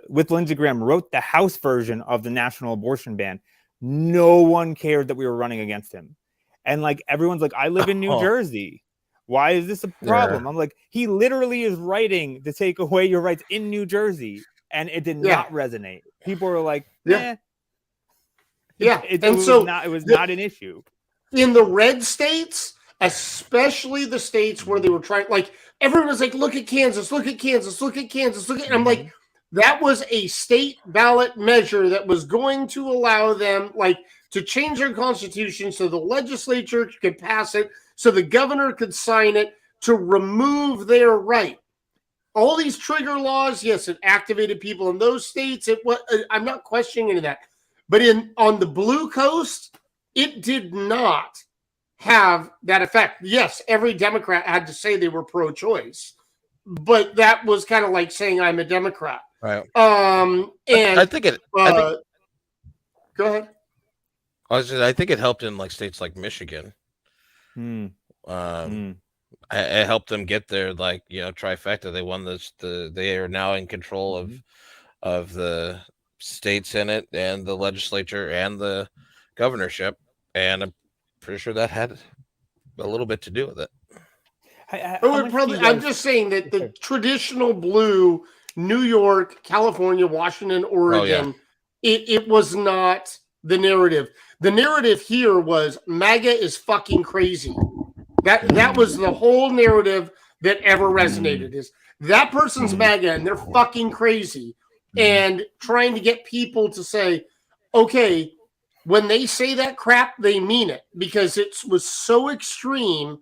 with Lindsey Graham, wrote the House version of the national abortion ban. No one cared that we were running against him. And like, everyone's like, I live in New Jersey. Why is this a problem? I'm like, he literally is writing to take away your rights in New Jersey. And it did not resonate. People were like, Yeah. It was not an issue. In the red states, especially the states where they were trying, like, everyone was like, look at Kansas, look at Kansas, look at Kansas, look at, and I'm like, that was a state ballot measure that was going to allow them, like, to change their constitution so the legislature could pass it, so the governor could sign it to remove their right. All these trigger laws, yes, it activated people in those states. I'm not questioning any of that. But on the blue coast, it did not have that effect. Yes, every Democrat had to say they were pro-choice, but that was kind of like saying I'm a Democrat. Right. And I think go ahead. I think it helped in like states like Michigan. It helped them get their, like, trifecta. They won they are now in control of the state senate and the legislature and the governorship, and I'm pretty sure that had a little bit to do with it. I'm just saying that the traditional blue, New York, California, Washington, Oregon, it was not the narrative. The narrative here was MAGA is fucking crazy. That was the whole narrative that ever resonated, is that person's MAGA and they're fucking crazy, and trying to get people to say, okay, when they say that crap, they mean it, because it was so extreme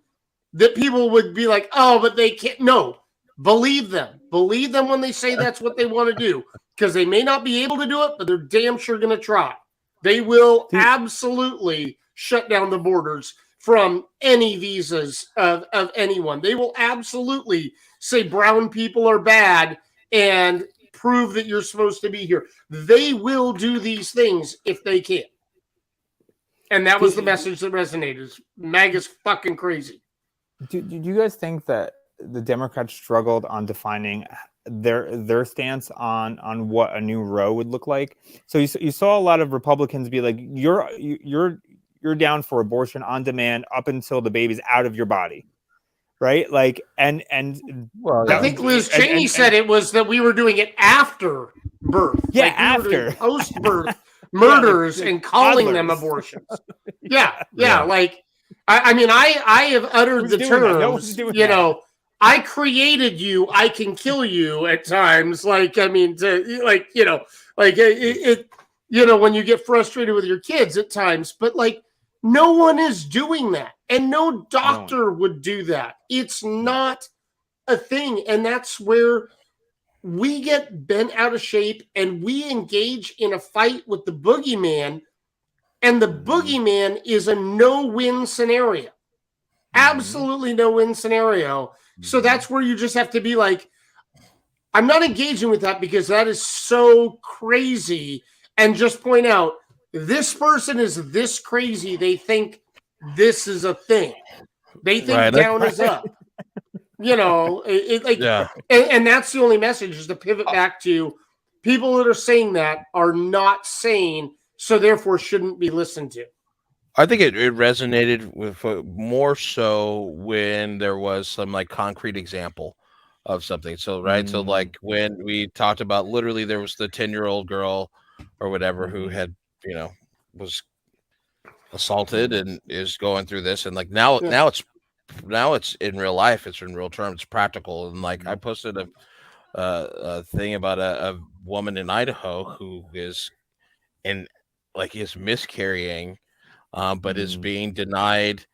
that people would be like, oh, but they can't. No, believe them. Believe them when they say that's what they want to do, because they may not be able to do it, but they're damn sure going to try. They will absolutely shut down the borders from any visas of anyone. They will absolutely say brown people are bad and prove that you're supposed to be here. They will do these things if they can. And that was the message that resonated. MAGA's fucking crazy. Do you guys think that the Democrats struggled on defining their stance on what a new Roe would look like? So you saw a lot of Republicans be like, you're down for abortion on demand up until the baby's out of your body, right? Like, and well, I think Liz Cheney said it was that we were doing it after birth. Yeah, like after post-birth murders and calling them abortions. Yeah. Like, I mean, I have uttered the terms. I created you. I can kill you at times. Like, I mean, when you get frustrated with your kids at times, but like, no one is doing that, and no doctor would do that. It's not a thing, and that's where we get bent out of shape, and we engage in a fight with the boogeyman, and the boogeyman is a no-win scenario. Absolutely no-win scenario. So that's where you just have to be like, I'm not engaging with that because that is so crazy, and just point out, this person is this crazy. They think this is a thing. They think down is up. And that's the only message, is to pivot back to people that are saying that are not sane, so therefore shouldn't be listened to. I think it resonated with more so when there was some like concrete example of something. So, right. So like when we talked about, literally there was the 10-year-old girl or whatever who had, was assaulted and is going through this. And like now it's in real life. It's in real terms. It's practical. And like I posted a thing about a woman in Idaho who is miscarrying, but is being denied,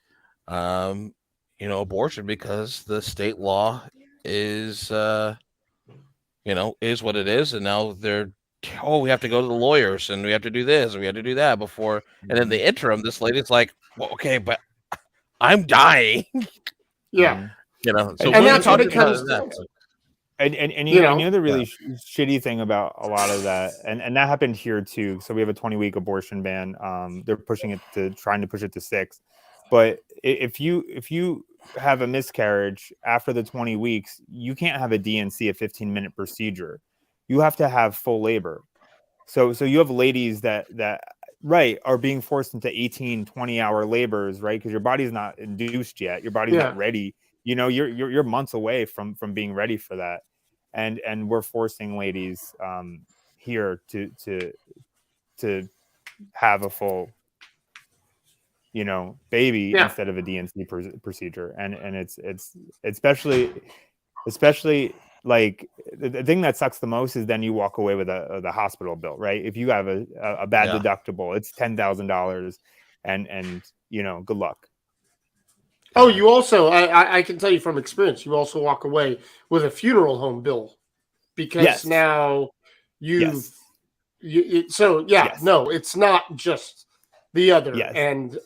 abortion because the state law is is what it is, and now we have to go to the lawyers and we have to do this and we have to do that before. And in the interim, this lady's like, well, okay, but I'm dying. Yeah. So and that's what it comes down to. And you know the really shitty thing about a lot of that, and that happened here too. So we have a 20-week abortion ban. They're trying to push it to 6. But if you have a miscarriage after the 20 weeks, you can't have a DNC, a 15-minute procedure. You have to have full labor. So you have ladies that are being forced into 18, 20-hour labors, right? Because your body's not induced yet. Your body's not ready. You're months away from being ready for that. And we're forcing ladies here to have a full baby instead of a DNC procedure. And it's especially like the thing that sucks the most is then you walk away with the hospital bill, right? If you have a bad deductible, it's $10,000 and good luck. Oh, you also, I can tell you from experience, you also walk away with a funeral home bill because now no, it's not just the other. Yes. And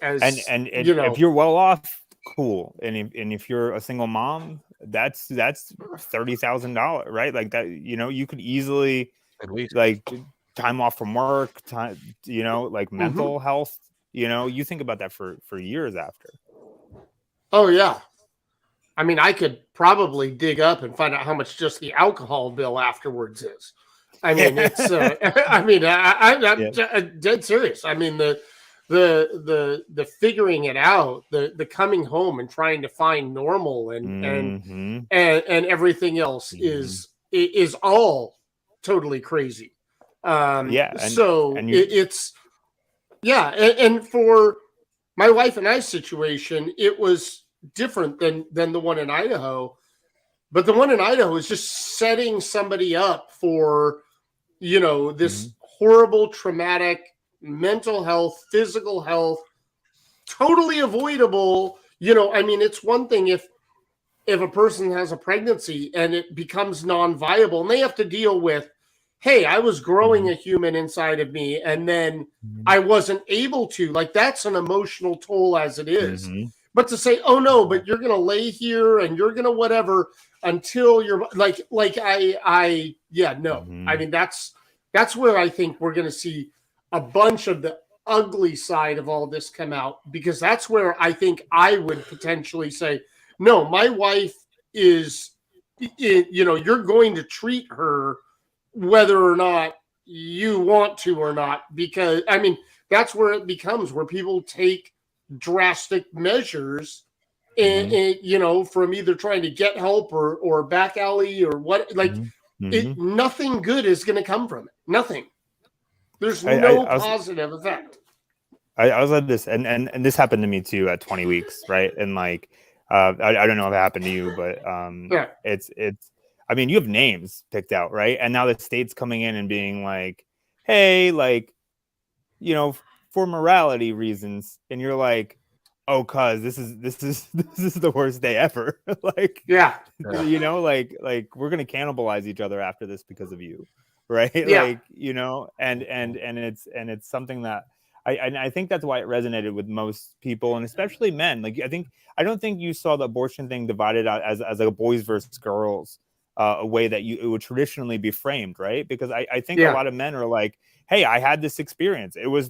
if you're well off, cool. And if you're a single mom, that's $30,000, right? Like that, you could easily like time off from work, like mental health, you think about that for years after. Oh yeah. I mean, I could probably dig up and find out how much just the alcohol bill afterwards is. I mean, it's, I'm dead serious. I mean, the figuring it out, the coming home and trying to find normal and everything else is all totally crazy. And for my wife and I's situation, it was different than the one in Idaho. But the one in Idaho is just setting somebody up for, this horrible, traumatic mental health, physical health, totally avoidable. It's one thing if a person has a pregnancy and it becomes non-viable and they have to deal with, hey, I was growing a human inside of me and then I wasn't able to, like, that's an emotional toll as it is. But to say, oh no, but you're going to lay here and you're going to whatever until you're no. I mean, that's where I think we're going to see a bunch of the ugly side of all this come out, because that's where I think I would potentially say, no, my wife is, you're going to treat her whether or not you want to or not, because I mean, that's where it becomes where people take drastic measures and from either trying to get help or back alley or what, nothing good is going to come from it. Nothing. There's no positive effect. I was at this, and this happened to me too at 20 weeks, right? And like, I don't know if it happened to you, but it's. I mean, you have names picked out, right? And now the state's coming in and being like, hey, like, for morality reasons, and you're like, oh, cuz this is the worst day ever. Like, like we're gonna cannibalize each other after this because of you, right? Like, and it's something that I think that's why it resonated with most people, and especially men. Like, I don't think you saw the abortion thing divided out as like a boys versus girls. A way that it would traditionally be framed, right? Because I think a lot of men are like, hey, I had this experience. It was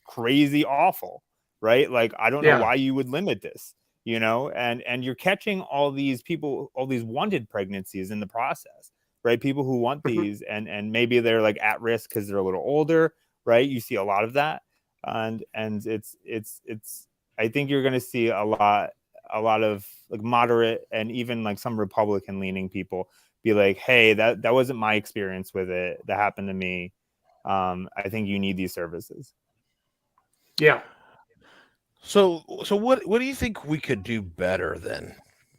crazy awful, right? Like, I don't know why you would limit this, and you're catching all these people, all these wanted pregnancies in the process, right? People who want these and maybe they're like at risk because they're a little older, right? You see a lot of that. And it's I think you're going to see a lot of like moderate and even like some Republican leaning people be like, hey, that wasn't my experience with it. That happened to me. I think you need these services. Yeah. So what do you think we could do better then?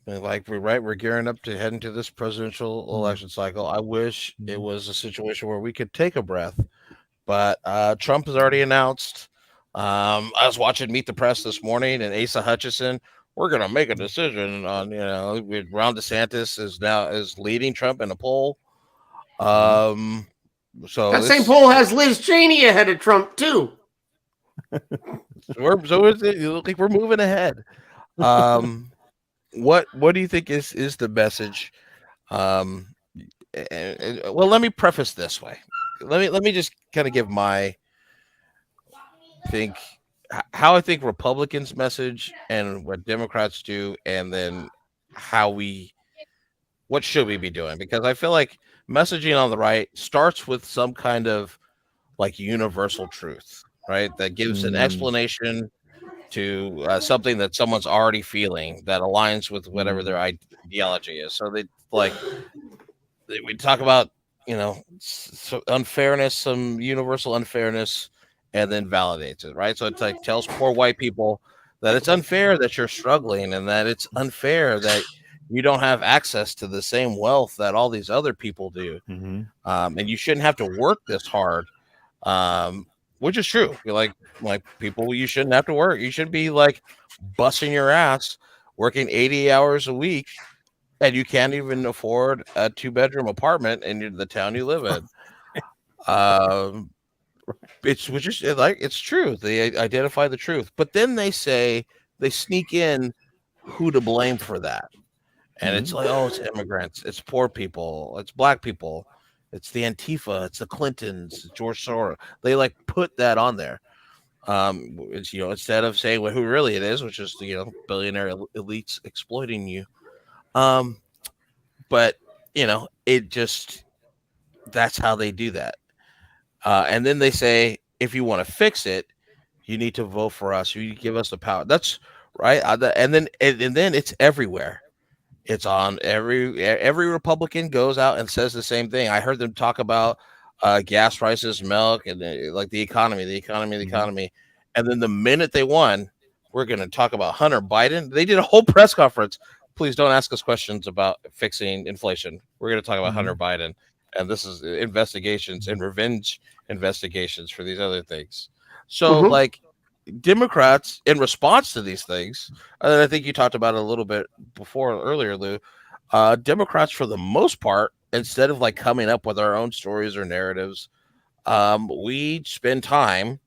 Like, we're gearing up to head into this presidential election cycle. I wish it was a situation where we could take a breath, but Trump has already announced. I was watching Meet the Press this morning, and Asa Hutchinson, we're going to make a decision on, Ron DeSantis is leading Trump in a poll. So That same poll has Liz Cheney ahead of Trump too. it looks like we're moving ahead. What do you think is the message? Well, let me preface this way. Let me just kind of give my think how I think Republicans message and what Democrats do, and then what should we be doing? Because I feel like messaging on the right starts with some kind of like universal truth, right? That gives an explanation to something that someone's already feeling that aligns with whatever their ideology is. So we talk about, unfairness, some universal unfairness, and then validates it, right? So it's like tells poor white people that it's unfair that you're struggling, and that it's unfair that you don't have access to the same wealth that all these other people do, and you shouldn't have to work this hard, which is true. You're like people, you shouldn't have to work. You should be like busting your ass, working 80 hours a week, and you can't even afford a 2-bedroom apartment in the town you live in. It's true. They identify the truth, but then they sneak in who to blame for that. And it's like, oh, it's immigrants, it's poor people, it's black people, it's the Antifa, it's the Clintons, George Soros. They like put that on there. It's, instead of saying who really it is, which is the billionaire elites exploiting you. But it just, that's how they do that. And then they say, if you want to fix it, you need to vote for us. You give us the power. That's right. And then it's everywhere. It's on every Republican goes out and says the same thing. I heard them talk about gas prices, milk, and like the economy. And then the minute they won, we're going to talk about Hunter Biden. They did a whole press conference. Please don't ask us questions about fixing inflation. We're going to talk about Hunter Biden. And this is investigations and revenge investigations for these other things. So like Democrats, in response to these things, and I think you talked about it a little bit earlier, Lou, Democrats, for the most part, instead of like coming up with our own stories or narratives, we spend time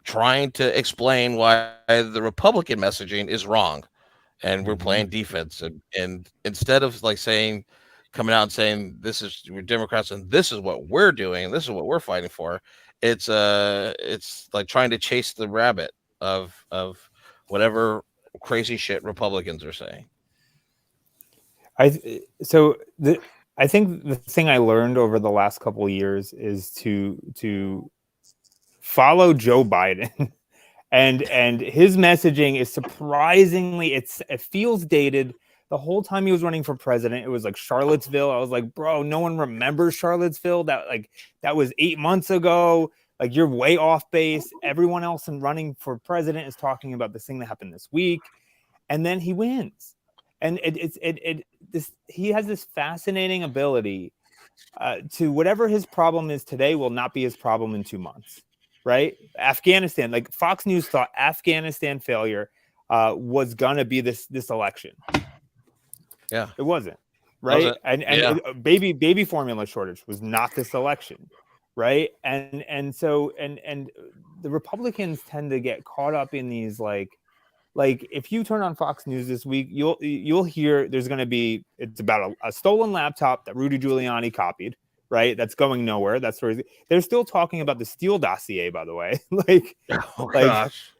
trying to explain why the Republican messaging is wrong. And we're playing defense. And instead of like coming out and saying we're Democrats and this is what we're doing and this is what we're fighting for, it's like trying to chase the rabbit of whatever crazy shit Republicans are saying. I think the thing I learned over the last couple of years is to follow Joe Biden. And his messaging is surprisingly, it feels dated. The whole time he was running for president, it was like Charlottesville. I was like, bro, no one remembers Charlottesville. That was 8 months ago. Like, you're way off base. Everyone else in running for president is talking about this thing that happened this week, and then he wins. And he has this fascinating ability to whatever his problem is today will not be his problem in 2 months. Right? Afghanistan, like Fox News thought Afghanistan failure was gonna be this election. Yeah, it wasn't. Right? And baby formula shortage was not this election. Right? And so the Republicans tend to get caught up in these like if you turn on Fox News this week, you'll hear there's gonna be, it's about a stolen laptop that Rudy Giuliani copied. Right, that's going nowhere. That's where they're still talking about the Steele dossier, by the way. Gosh.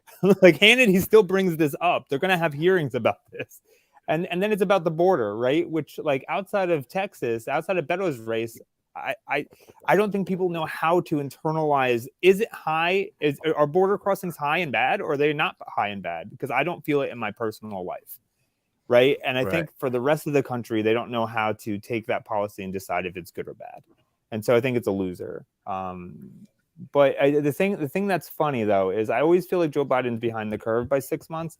Like Hannity still brings this up. They're going to have hearings about this, and then it's about the border, right? Which, like, outside of Texas, outside of Beto's race, I don't think people know how to internalize. Is it high? Are border crossings high and bad, or are they not high and bad? Because I don't feel it in my personal life. Right. And I think for the rest of the country, they don't know how to take that policy and decide if it's good or bad. And so I think it's a loser. But the thing that's funny, though, is I always feel like Joe Biden's behind the curve by 6 months.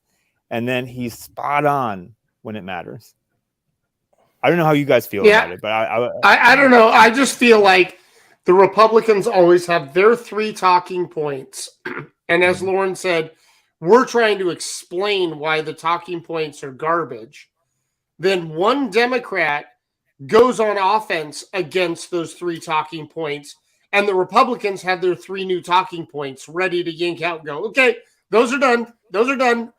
And then he's spot on when it matters. I don't know how you guys feel about it, but I don't know. I just feel like the Republicans always have their 3 talking points. And as Lauren said, we're trying to explain why the talking points are garbage. Then one Democrat goes on offense against those 3 talking points, and the Republicans have their 3 new talking points ready to yank out and go, okay, those are done. Those are done.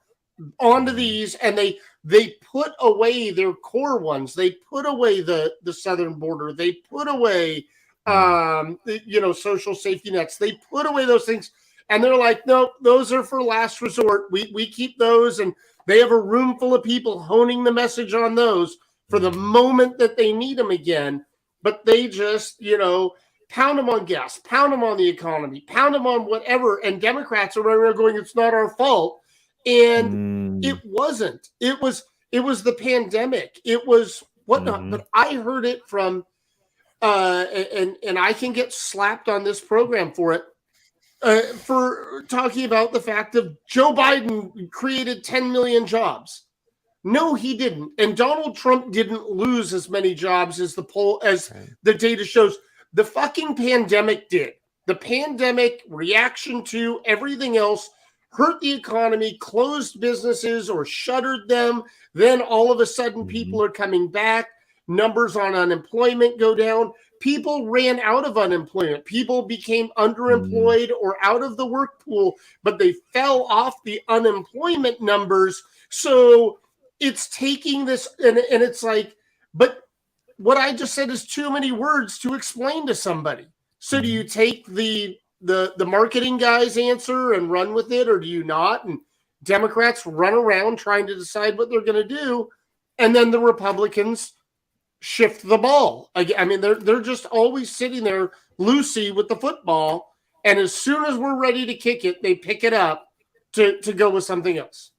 On to these. And they put away their core ones. They put away the southern border. They put away, social safety nets. They put away those things. And they're like, no, those are for last resort. We keep those. And they have a room full of people honing the message on those for the moment that they need them again. But they just, pound them on gas, pound them on the economy, pound them on whatever. And Democrats are running around going, it's not our fault. And it wasn't. It was the pandemic. It was whatnot. But I heard it from, and I can get slapped on this program for it, for talking about the fact of Joe Biden created 10 million jobs. No, he didn't. And Donald Trump didn't lose as many jobs as the data shows. The fucking pandemic did. The pandemic reaction to everything else hurt the economy, closed businesses or shuttered them. Then all of a sudden people are coming back. Numbers on unemployment go down. People ran out of unemployment. People became underemployed or out of the work pool, but they fell off the unemployment numbers. So it's taking this, and it's like, but what I just said is too many words to explain to somebody. So do you take the marketing guy's answer and run with it, or do you not? And Democrats run around trying to decide what they're going to do, and then the Republicans shift the ball. I mean, they're just always sitting there loosey with the football, and as soon as we're ready to kick it, they pick it up to go with something else.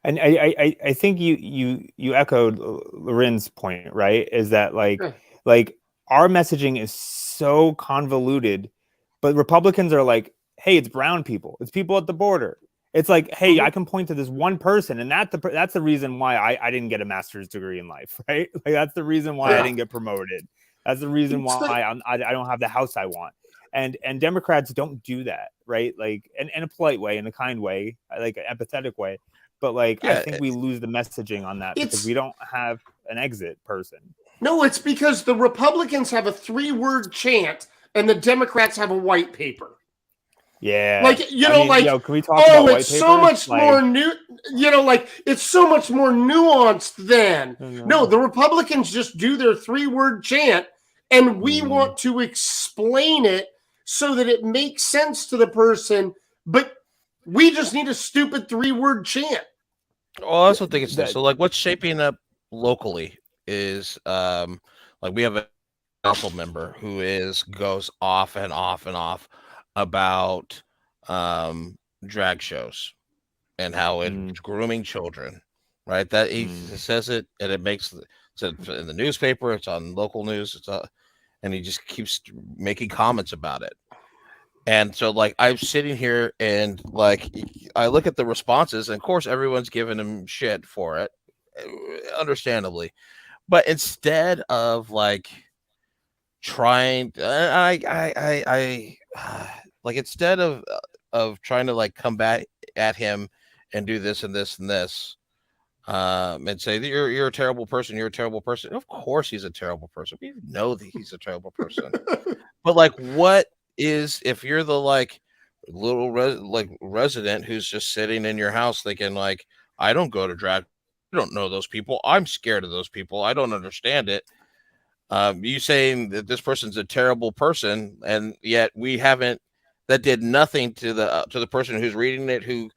And I think you echoed Lourin's point, right? Is that like our messaging is so convoluted, but Republicans are like, hey, it's brown people, it's people at the border. It's like, hey, I can point to this one person, and that's the reason why I didn't get a master's degree in life, right? Like that's the reason why I didn't get promoted. That's the reason why I don't have the house I want. And Democrats don't do that, right? Like in a polite way, in a kind way, like an empathetic way. But like, I think we lose the messaging on that because we don't have an exit person. No, it's because the Republicans have a 3-word chant and the Democrats have a white paper. Yeah. Like, can we talk about white paper? So much more new, it's so much more nuanced than. No, the Republicans just do their 3-word chant and we want to explain it so that it makes sense to the person, but we just need a stupid 3-word chant. Well, I also think it's this. So, like, what's shaping up locally is, like, we have a council member who goes off and off and off about drag shows and how it's grooming children, right? That he says it, and it makes it's in the newspaper. It's on local news. And he just keeps making comments about it. And so, like, I'm sitting here and, like, I look at the responses, and of course, everyone's giving him shit for it, understandably. But instead of, like, trying, instead of trying to, like, come back at him and do this and this and this, and say you're a terrible person, you're a terrible person. Of course, he's a terrible person. We know that he's a terrible person. But, like, what is, if you're the like little resident who's just sitting in your house thinking like, I don't go to drag, I don't know those people, I'm scared of those people, I don't understand it. You saying that this person's a terrible person, and yet that did nothing to the person who's reading it, who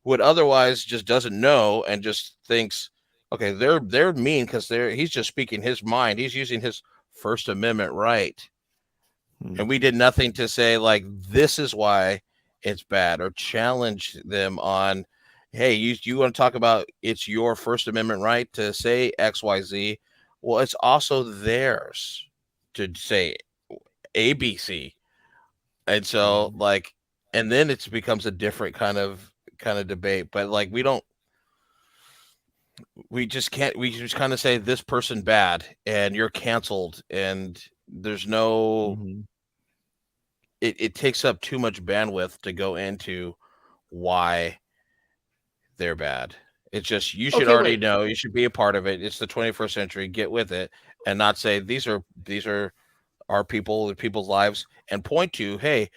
would otherwise just doesn't know and just thinks, okay, they're mean because he's just speaking his mind, he's using his First Amendment right. And we did nothing to say, like, this is why it's bad, or challenge them on, hey, you want to talk about it's your First Amendment right to say XYZ. Well, it's also theirs to say ABC. And so, like, and then it becomes a different kind of debate. But, like, we just kind of say this person bad and you're canceled, and there's no it takes up too much bandwidth to go into why they're bad. It's just you should Okay, already wait. know. You should be a part of it. It's the 21st century. Get with it, and not say these are our people, people's lives, and point to, hey,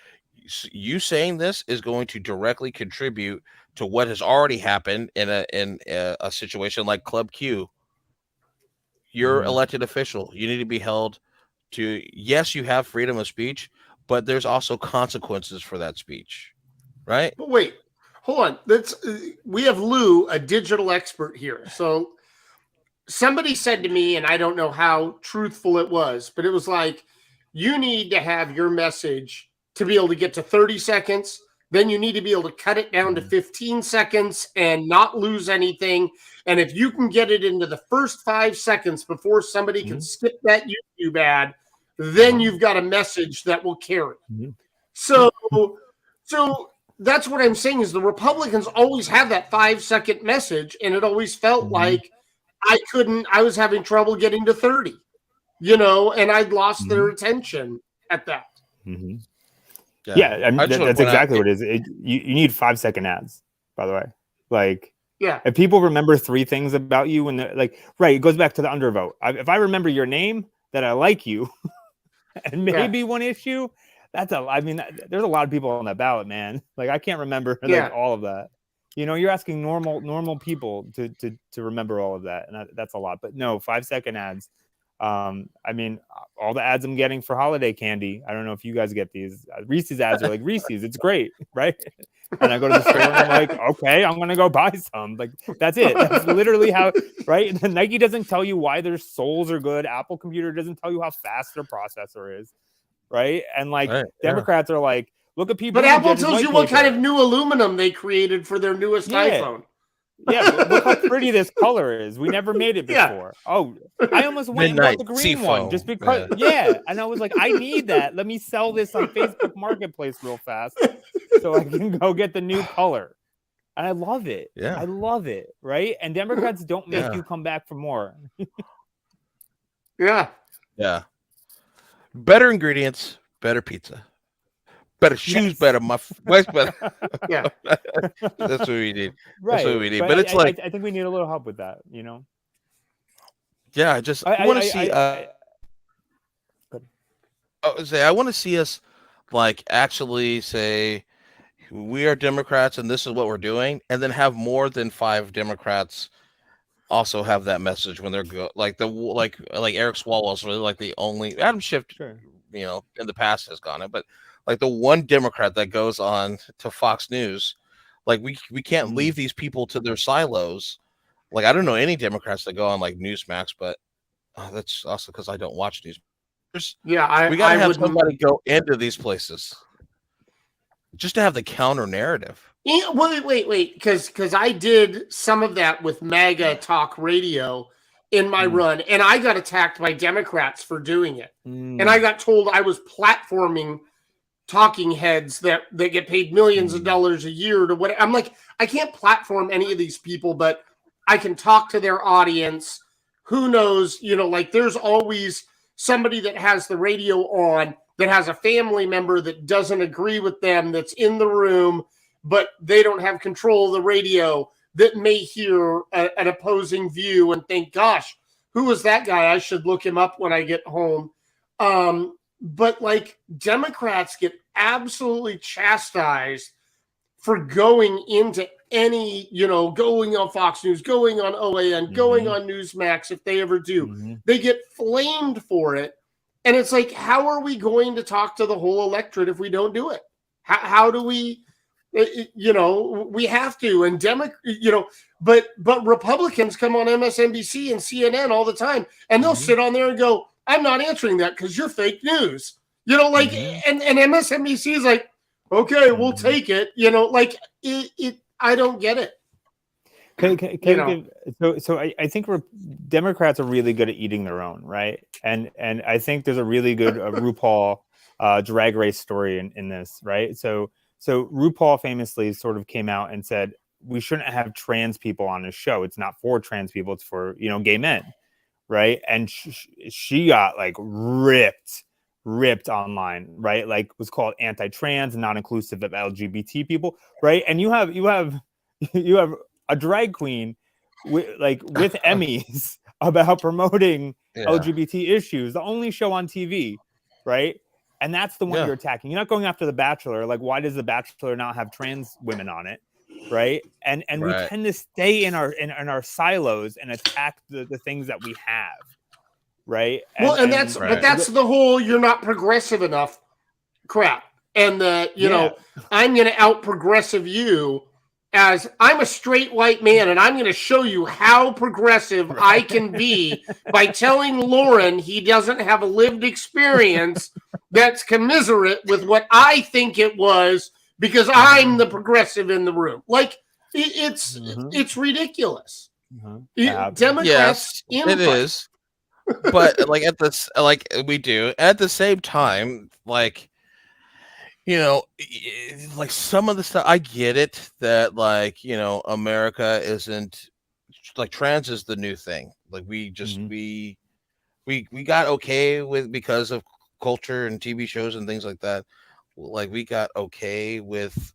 you saying this is going to directly contribute to what has already happened in a situation like Club Q. You're elected official. You need to be held to. Yes, you have freedom of speech, but there's also consequences for that speech, right? But wait, hold on. We have Lou, a digital expert here. So somebody said to me, and I don't know how truthful it was, but it was like, you need to have your message to be able to get to 30 seconds. Then you need to be able to cut it down to 15 seconds and not lose anything. And if you can get it into the first 5 seconds before somebody can skip that YouTube ad, then you've got a message that will carry. So that's what I'm saying is the Republicans always have that 5-second message, and it always felt like I was having trouble getting to 30, and I'd lost their attention at that. Yeah, I mean, that's exactly what it is. You need 5-second ads, by the way. Like, yeah, if people remember 3 things about you, when they're like, right, it goes back to the undervote. If I remember your name, that I like you, and maybe one issue, there's a lot of people on that ballot, man. Like, I can't remember all of that. You're asking normal people to remember all of that, and that's a lot. But no, 5-second ads. All the ads I'm getting for holiday candy, I don't know if you guys get these. Reese's ads are like, Reese's, it's great, right? And I go to the store and I'm like, okay, I'm gonna go buy some. Like, that's it. That's literally how, right? Nike doesn't tell you why their soles are good. Apple Computer doesn't tell you how fast their processor is, right? And Democrats are like, look at people. But Apple tells you what kind of new aluminum they created for their newest iPhone. Yeah, look how pretty this color is. We never made it before. Oh, I almost went and bought the green one just because. Yeah, and I was like, I need that. Let me sell this on Facebook Marketplace real fast so I can go get the new color. And I love it. Yeah, I love it. Right? And Democrats don't make you come back for more. Yeah. Better ingredients, better pizza. Better shoes, better wife's better. Yeah, that's what we need. Right. That's what we need. But it's I think we need a little help with that. Yeah, I want to see. I want to see us actually say we are Democrats and this is what we're doing, and then have more than 5 Democrats also have that message when they're like Eric Swalwell's really the only Adam Schiff. Sure. In the past has gone it, but. The one Democrat that goes on to Fox News, we can't leave these people to their silos. I don't know any Democrats that go on Newsmax, but that's also because I don't watch news. We gotta have somebody go into these places just to have the counter narrative. Wait, because I did some of that with MAGA Talk Radio in my run, and I got attacked by Democrats for doing it, and I got told I was platforming talking heads that get paid millions of dollars a year to what I'm like, I can't platform any of these people, but I can talk to their audience. Who knows, there's always somebody that has the radio on that has a family member that doesn't agree with them that's in the room, but they don't have control of the radio, that may hear an opposing view and think, gosh, who is that guy? I should look him up when I get home. But Democrats get absolutely chastised for going into any, going on Fox News, going on OAN, going on Newsmax, if they ever do. They get flamed for it. And it's how are we going to talk to the whole electorate if we don't do it? How do we, we have to. And but Republicans come on MSNBC and CNN all the time, and they'll sit on there and go, I'm not answering that because you're fake news. And MSNBC is like, okay, we'll take it. I don't get it. So I think Democrats are really good at eating their own, right? And I think there's a really good RuPaul drag race story in this, right? So RuPaul famously sort of came out and said, we shouldn't have trans people on this show. It's not for trans people. It's for, gay men. Right. And she got ripped online, right? Was called anti-trans, not inclusive of LGBT people. Right. And you have a drag queen with Emmys about promoting Yeah. LGBT issues, the only show on TV, right? And that's the one you're attacking. You're not going after The Bachelor. Like, why does The Bachelor not have trans women on it, right? And we tend to stay in our silos and attack the things that we have, right? But that's the whole "you're not progressive enough" crap, and I'm going to out progressive you. As I'm a straight white man, and I'm going to show you how progressive I can be by telling Lourin he doesn't have a lived experience that's commiserate with what I think it was because I'm the progressive in the room. Like, it's ridiculous. Democrats, it is. But like we do at the same time, like. Like some of the stuff, I get it that America isn't like trans is the new thing. Like we just we got okay with because of culture and TV shows and things like that. Like we got okay with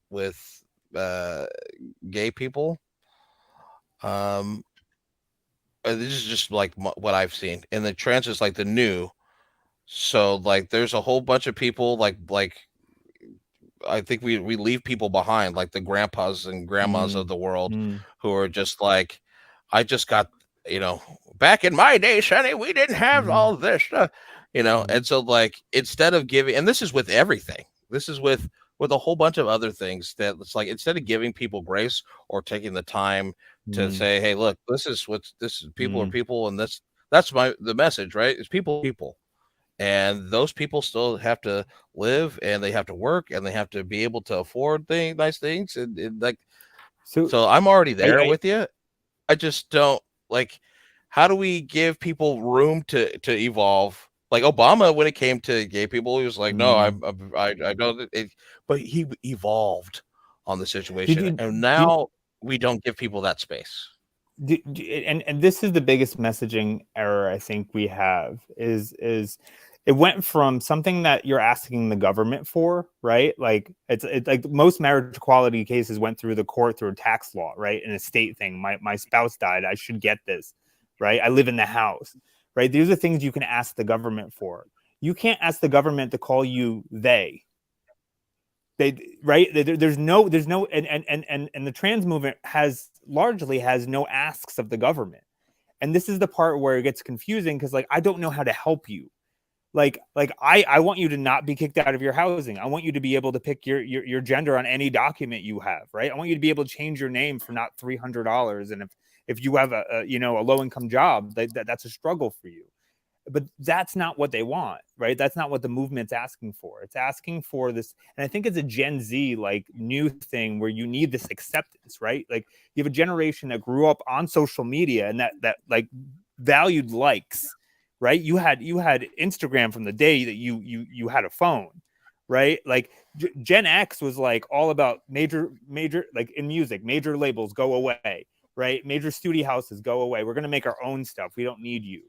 gay people. This is just like what I've seen, and the trans is like the new. So like there's a whole bunch of people like. I think we leave people behind, like the grandpas and grandmas of the world, who are just like, I just got, back in my day, Sonny, we didn't have all this stuff, and so like instead of giving, and this is with everything, this is with a whole bunch of other things that it's like instead of giving people grace or taking the time to say, hey, look, this is people are people, and that's the message, right? It's people. And those people still have to live, and they have to work, and they have to be able to afford nice things, and like. So I'm already there with you. I just don't like. How do we give people room to evolve? Like Obama, when it came to gay people, he was like, "No, I don't." But he evolved on the situation, and now we don't give people that space. And this is the biggest messaging error I think we have is it went from something that you're asking the government for, right? Like it's like most marriage equality cases went through the court through a tax law, right? And a state thing. My spouse died, I should get this, right? I live in the house, right? These are things you can ask the government for. You can't ask the government to call you they. Right? There's no and the trans movement largely has no asks of the government. And this is the part where it gets confusing because like I don't know how to help you. Like I want you to not be kicked out of your housing. I want you to be able to pick your gender on any document you have, right? I want you to be able to change your name for not $300. And if you have a low income job, that's a struggle for you. But that's not what they want, right? That's not what the movement's asking for. It's asking for this, and I think it's a Gen Z like new thing where you need this acceptance, right? Like you have a generation that grew up on social media and that like valued likes, right? You had Instagram from the day that you had a phone, right? Like Gen X was like all about major like in music, major labels go away, right? Major studio houses go away. We're gonna make our own stuff. We don't need you.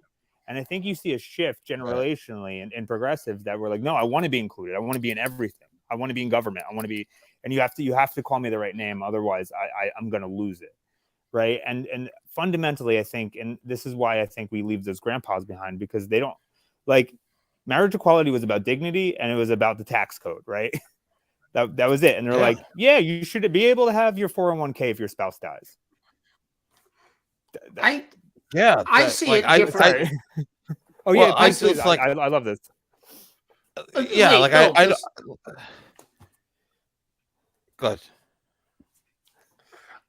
And I think you see a shift generationally in progressives that were like, no, I want to be included. I want to be in everything. I want to be in government. I want to be, and you have to call me the right name. Otherwise I'm going to lose it. Right. And fundamentally, I think, and this is why I think we leave those grandpas behind because they don't like marriage equality was about dignity and it was about the tax code. Right. That was it. And they're like, yeah, you should be able to have your 401k if your spouse dies. I see it different. I love this. Go ahead.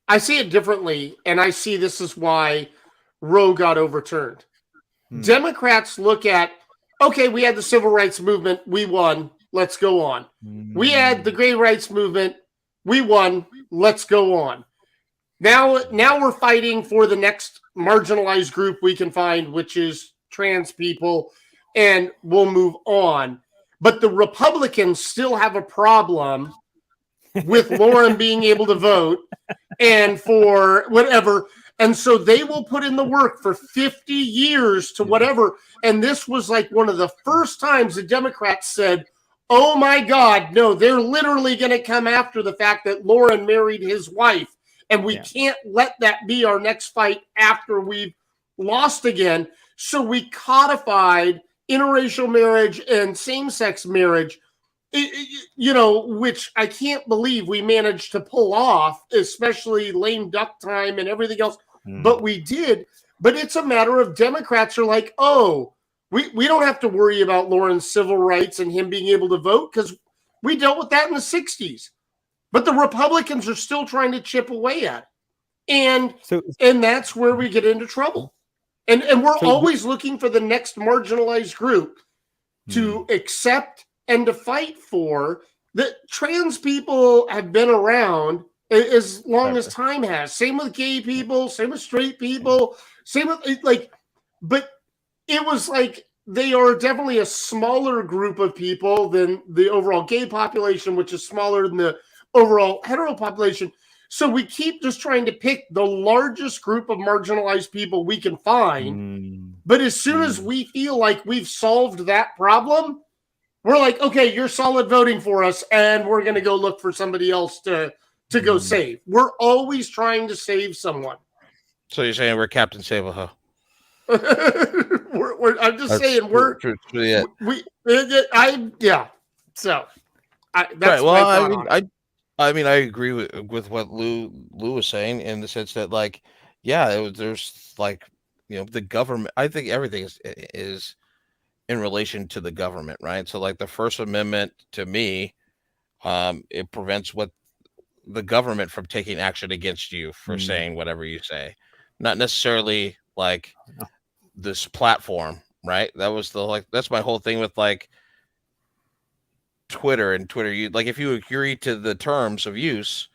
I see it differently, and I see this is why Roe got overturned. Democrats look at, okay, we had the civil rights movement, we won, let's go on. We had the gay rights movement, we won, let's go on. Now we're fighting for the next marginalized group we can find, which is trans people, and we'll move on. But the Republicans still have a problem with Lourin being able to vote and for whatever. And so they will put in the work for 50 years to whatever. And this was like one of the first times the Democrats said, oh my God, no, they're literally going to come after the fact that Lourin married his wife. And we can't let that be our next fight after we've lost again. So we codified interracial marriage and same-sex marriage, which I can't believe we managed to pull off, especially lame duck time and everything else. But we did. But it's a matter of Democrats are like, oh, we don't have to worry about Lourin's civil rights and him being able to vote because we dealt with that in the 60s. But the Republicans are still trying to chip away at it. And that's where we get into trouble. And we're always looking for the next marginalized group to accept and to fight for. That trans people have been around as long as time has. Same with gay people, same with straight people, same with but it was like they are definitely a smaller group of people than the overall gay population, which is smaller than the overall hetero population. So we keep just trying to pick the largest group of marginalized people we can find. But as soon as we feel like we've solved that problem, we're like, okay, you're solid voting for us, and we're going to go look for somebody else to go save. We're always trying to save someone. So you're saying we're Captain Save-A-Ho? I'm just saying So that's I mean, I agree with what Lou was saying in the sense that, like, there's like, the government. I think everything is in relation to the government, right? So, like, the First Amendment to me, it prevents the government from taking action against you for saying whatever you say, not necessarily like this platform, right? That's my whole thing with like Twitter. You like, if you agree to the terms of use,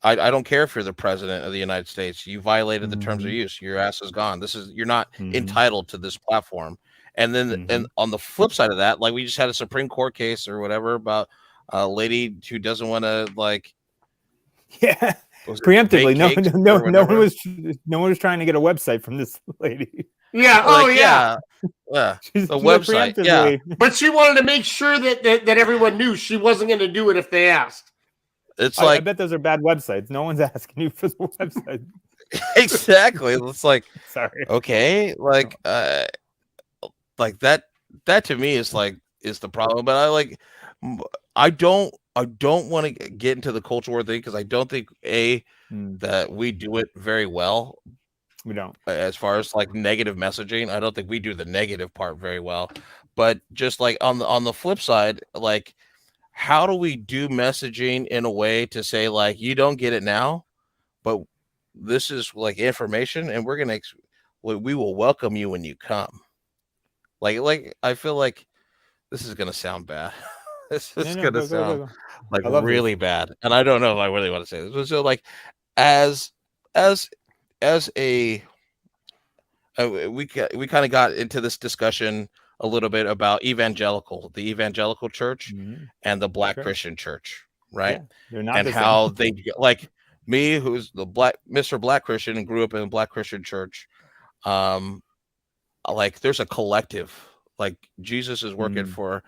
I don't care if you're the president of the United States. You violated the terms of use. Your ass is gone. You're not entitled to this platform. And then and on the flip side of that, like, we just had a Supreme Court case or whatever about a lady who doesn't want to preemptively. No one was trying to get a website from this lady. Yeah. She's the website. Yeah. But she wanted to make sure that everyone knew she wasn't going to do it if they asked. It's like, I bet those are bad websites. No one's asking you for the website. Exactly. It's like, sorry. Okay. Like that to me is the problem. But I don't want to get into the culture war thing because I don't think that we do it very well. We don't. As far as like negative messaging, I don't think we do the negative part very well. But just like on the flip side, like, how do we do messaging in a way to say, like, you don't get it now, but this is like information, and we will welcome you when you come. Like I feel like this is gonna sound bad. This is gonna sound like really bad, and I don't know if I really want to say this. So, like, as a we kind of got into this discussion a little bit about the evangelical church and the Black Christian church, right? Yeah, they're not and how they, like me, who's the Mr. Black Christian and grew up in a Black Christian church. Like, there's a collective, like, Jesus is working for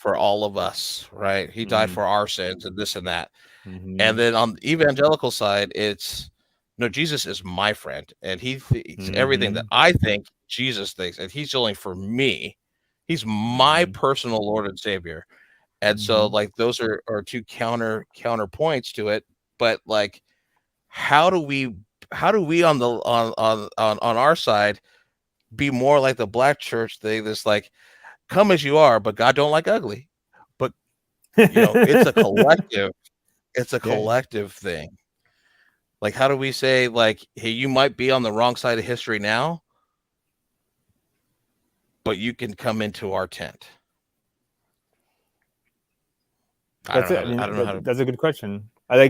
all of us, right? He died for our sins and this and that. And then on the evangelical side, it's, no, Jesus is my friend, and he thinks everything that I think Jesus thinks, and he's only for me. He's my personal Lord and Savior. And so, like, those are two counterpoints to it. But, like, how do we on our side be more like the Black church thing? That's like, come as you are, but God don't like ugly. But it's a collective. It's a collective thing. Like, how do we say, like, hey, you might be on the wrong side of history now, but you can come into our tent? That's a good question. I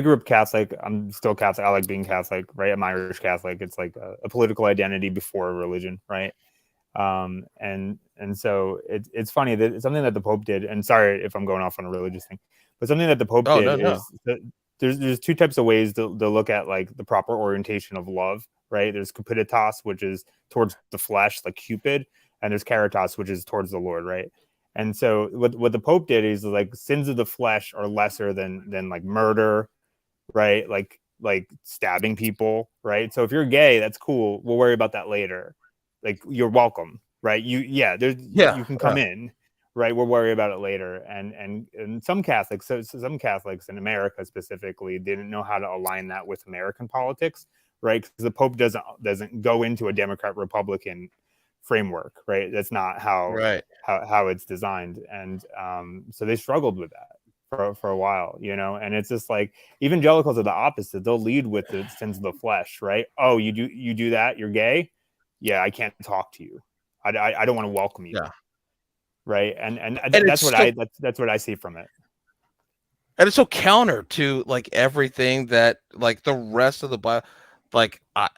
grew up Catholic. I'm still Catholic. I like being Catholic, right? I'm Irish Catholic. It's like a political identity before a religion, right? And so it's funny that it's something that the Pope did. And sorry if I'm going off on a religious thing, but something that the Pope did is that there's two types of ways to look at, like, the proper orientation of love, right? There's cupiditas, which is towards the flesh, like Cupid, and there's caritas, which is towards the Lord, right? And so what the Pope did is, like, sins of the flesh are lesser than like murder, right? Like like stabbing people, right? So if you're gay, that's cool. We'll worry about that later. Like, you're welcome, right? You can come in, right? We'll worry about it later. And some Catholics, so some Catholics in America specifically, didn't know how to align that with American politics, right? Because the Pope doesn't go into a Democrat Republican framework, right? That's not how it's designed. And so they struggled with that for a while, and it's just like evangelicals are the opposite. They'll lead with the sins of the flesh, right? Oh, you do that, you're gay? Yeah, I can't talk to you. I don't want to welcome you. Yeah. Right. And that's what I see from it. And it's so counter to like everything that like the rest of the Bible, like I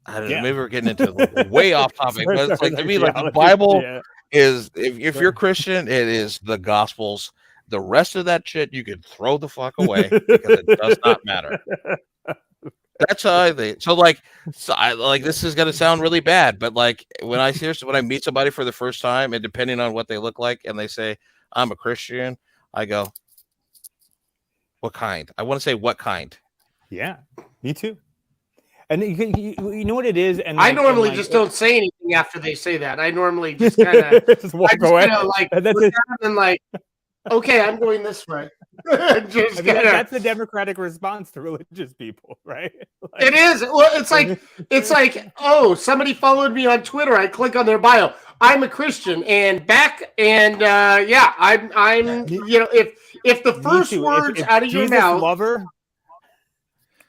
don't know, maybe we're getting into like, way off topic, but it's like to me, like the Bible is if you're Christian, it is the Gospels. The rest of that shit you can throw the fuck away because it does not matter. That's how I think. So this is gonna sound really bad, but like when I meet somebody for the first time, and depending on what they look like, and they say I'm a Christian, I go, what kind? I want to say what kind. Yeah, me too. And you know what it is, and I normally just don't say anything after they say that. I normally just kind of just walk away. Like that's it. And like, okay, I'm going this way. That's the Democratic response to religious people, right? Like, it is. Well, it's like, oh, somebody followed me on Twitter. I click on their bio. I'm a Christian, and I'm if the first words out of your mouth, lover.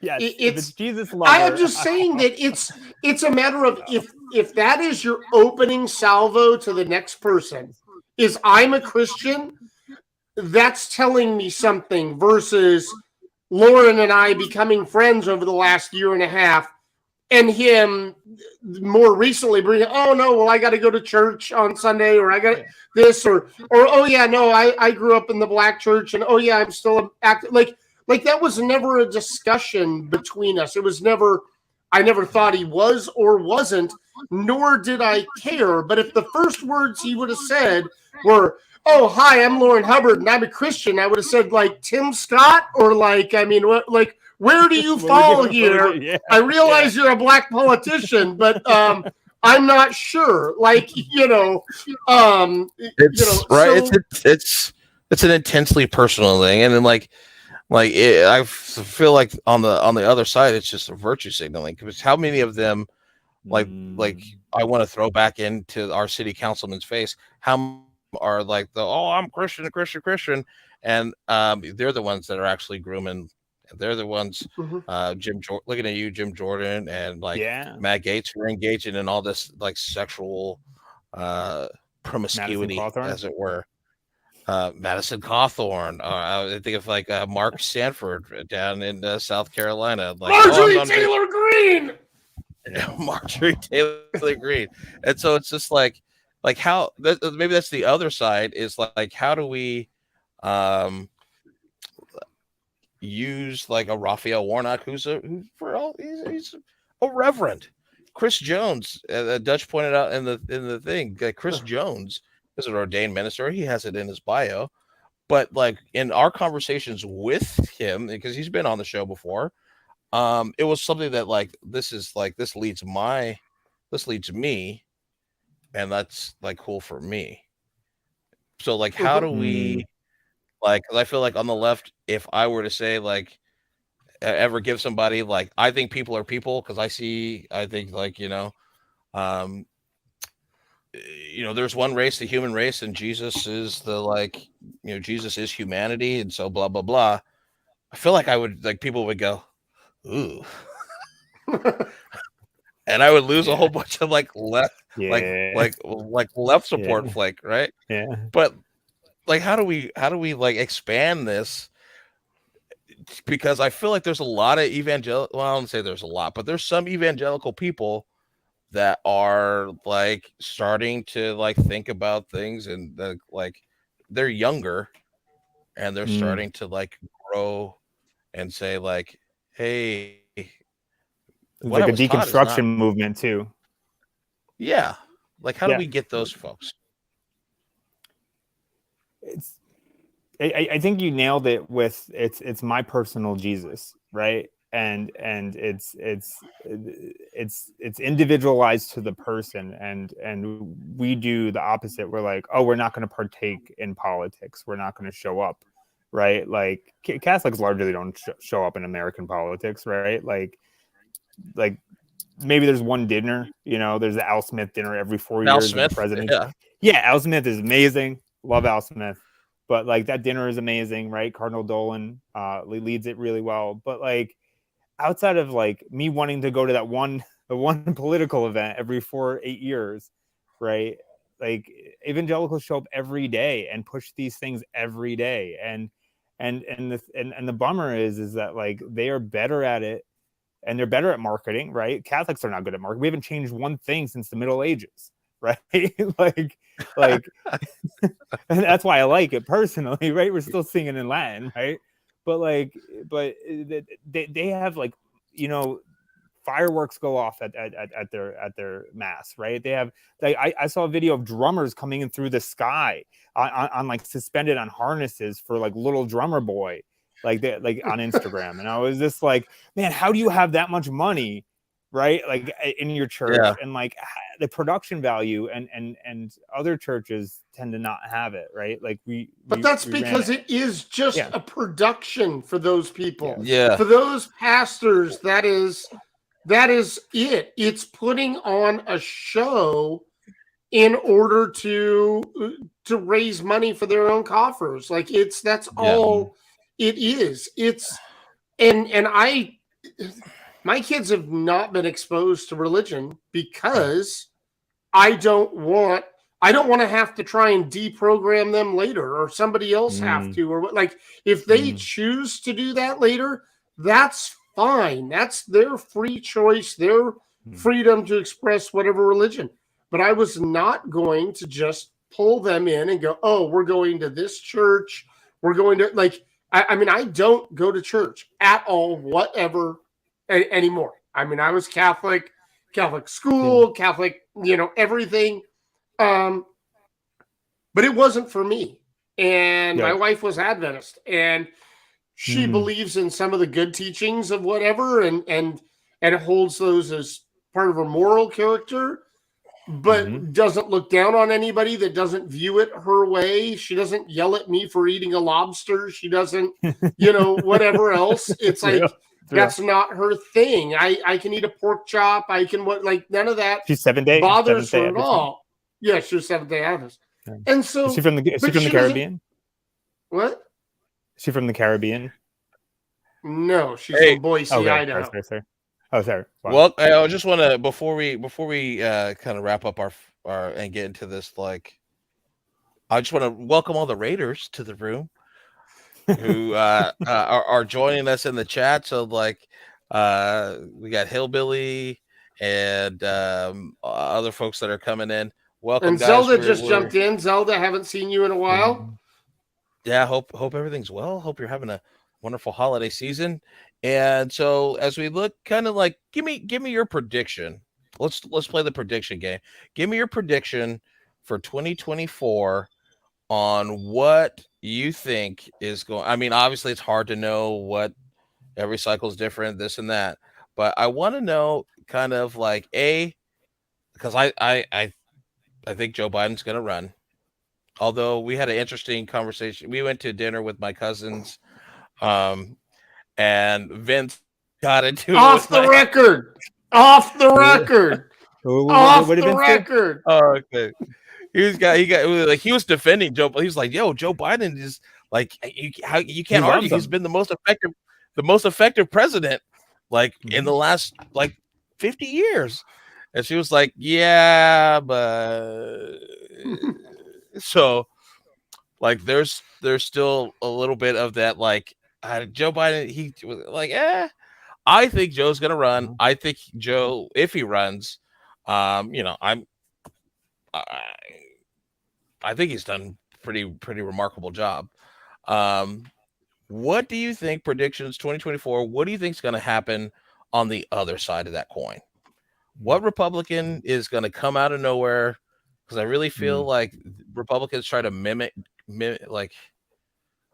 Yes, it's Jesus lover. I am just saying that it's a matter of if that is your opening salvo to the next person is I'm a Christian, that's telling me something versus Lourin and I becoming friends over the last year and a half, and him more recently bringing, oh no, well I got to go to church on Sunday, or I got this, or oh yeah, no, I grew up in the black church, and oh yeah, I'm still active. Like that was never a discussion between us. It was never, I never thought he was or wasn't, nor did I care. But if the first words he would have said were, oh, hi, I'm Lourin Hubbard and I'm a Christian, I would have said like Tim Scott, or like, I mean, what, like, where do you fall here? Yeah, I realize you're a black politician, but I'm not sure. Like, it's right. So, it's an intensely personal thing, and then I feel like on the other side, it's just a virtue signaling, because how many of them, like I want to throw back into our city councilman's face, how are like I'm Christian, and they're the ones that are actually grooming. They're the ones, looking at you, Jim Jordan, and Matt Gaetz, who are engaging in all this like sexual promiscuity, as it were. Madison Cawthorn. I think of like Mark Sanford down in South Carolina. Like Marjorie Taylor Greene. Marjorie Taylor Greene. And so it's just like how maybe that's the other side, is like how do we use like a Raphael Warnock who's a reverend. Chris Jones, Dutch pointed out in the thing, Chris Jones is an ordained minister. He has it in his bio, but like in our conversations with him, because he's been on the show before, it was something that like this leads me, and that's like cool for me. So like how do we like, because I feel like on the left, if I were to say like ever give somebody like I think people are people, because I think like there's one race, the human race, and Jesus is Jesus is humanity, and so blah blah blah. I feel like I would like people would go, ooh, and I would lose a whole bunch of like left, like left support flake, right? Yeah. But like, how do we like expand this? Because I feel like there's a lot of evangelical. Well, I don't say there's a lot, but there's some evangelical people that are like starting to like think about things, and like they're younger, and they're starting to like grow and say like, hey, it's like a deconstruction movement too. Yeah. Like how do we get those folks? I think you nailed it with it's my personal Jesus, right? and it's individualized to the person, and we do the opposite. We're like, oh, we're not going to partake in politics, we're not going to show up, right? Like Catholics largely don't show up in American politics, right? Like maybe there's one dinner, there's the Al Smith dinner every 4 Al years. Smith, The president, yeah. Al Smith is amazing, love Al Smith, but like that dinner is amazing, right? Cardinal Dolan leads it really well, but like outside of like me wanting to go to the one political event every 8 years, right? Like evangelicals show up every day and push these things every day, and the bummer is that like they are better at it, and they're better at marketing, right? Catholics are not good at marketing. We haven't changed one thing since the Middle Ages, right? like and that's why I like it personally, right? We're still singing in Latin, right? But they have like, fireworks go off at their mass, right? They have like I saw a video of drummers coming in through the sky on like suspended on harnesses for like little drummer boy, like on Instagram, and I was just like, man, how do you have that much money, right? Like in your church, and like the production value and other churches tend to not have it, right? Like but that's because it is just a production for those people. Yeah. For those pastors, that is it. It's putting on a show in order to raise money for their own coffers. Like that's all it is. It's my kids have not been exposed to religion because I don't want to have to try and deprogram them later, or somebody else have to, or like if they choose to do that later, that's fine. That's their free choice, their freedom to express whatever religion. But I was not going to just pull them in and go, oh, we're going to this church. We're going to I mean, I don't go to church at all, whatever anymore. I mean, I was Catholic school, Catholic, everything. But it wasn't for me. And my wife was Adventist, and she believes in some of the good teachings of whatever, and holds those as part of her moral character, but doesn't look down on anybody that doesn't view it her way. She doesn't yell at me for eating a lobster. She doesn't, whatever else. It's like, that's not her thing. I can eat a pork chop. I can none of that. She's Seventh-day bothers her at all. Yeah, she was Seventh-day Adventist. Yeah. And so is she from the Caribbean? What? Is she from the Caribbean? No, she's from Boise, Idaho. Sorry. Oh, sorry. Wow. Well, I just want to before we kind of wrap up our and get into this, like, I just want to welcome all the Raiders to the room who are joining us in the chat. So like, we got Hillbilly and other folks that are coming in. Welcome, and guys. Zelda just jumped in. Zelda, haven't seen you in a while. Yeah, hope everything's well. Hope you're having a wonderful holiday season. And so as we look, kind of like, give me your prediction. Let's play the prediction game. Give me your prediction for 2024 on what you think is going. I mean, obviously it's hard to know what every cycle is different, this and that, but I want to know kind of like because I think Joe Biden's going to run. Although we had an interesting conversation. We went to dinner with my cousins, and Vince got into off the record. Oh, okay. He was defending Joe. He was like, "Yo, Joe Biden is like, you can't argue. He's been the most effective president like in the last like 50 years." And she was like, "Yeah, but." So, like, there's still a little bit of that, like, Joe Biden. He was like, I think Joe's gonna run. I think Joe, if he runs, I think he's done pretty remarkable job. What do you think? Predictions 2024. What do you think is going to happen on the other side of that coin? What Republican is going to come out of nowhere? Because I really feel like Republicans try to mimic like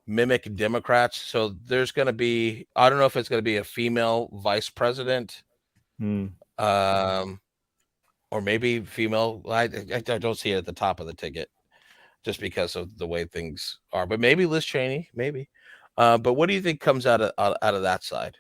mimic Democrats. So there's going to be, I don't know if it's going to be a female vice president, or maybe female. I don't see it at the top of the ticket just because of the way things are. But maybe Liz Cheney, maybe. But what do you think comes out of that side?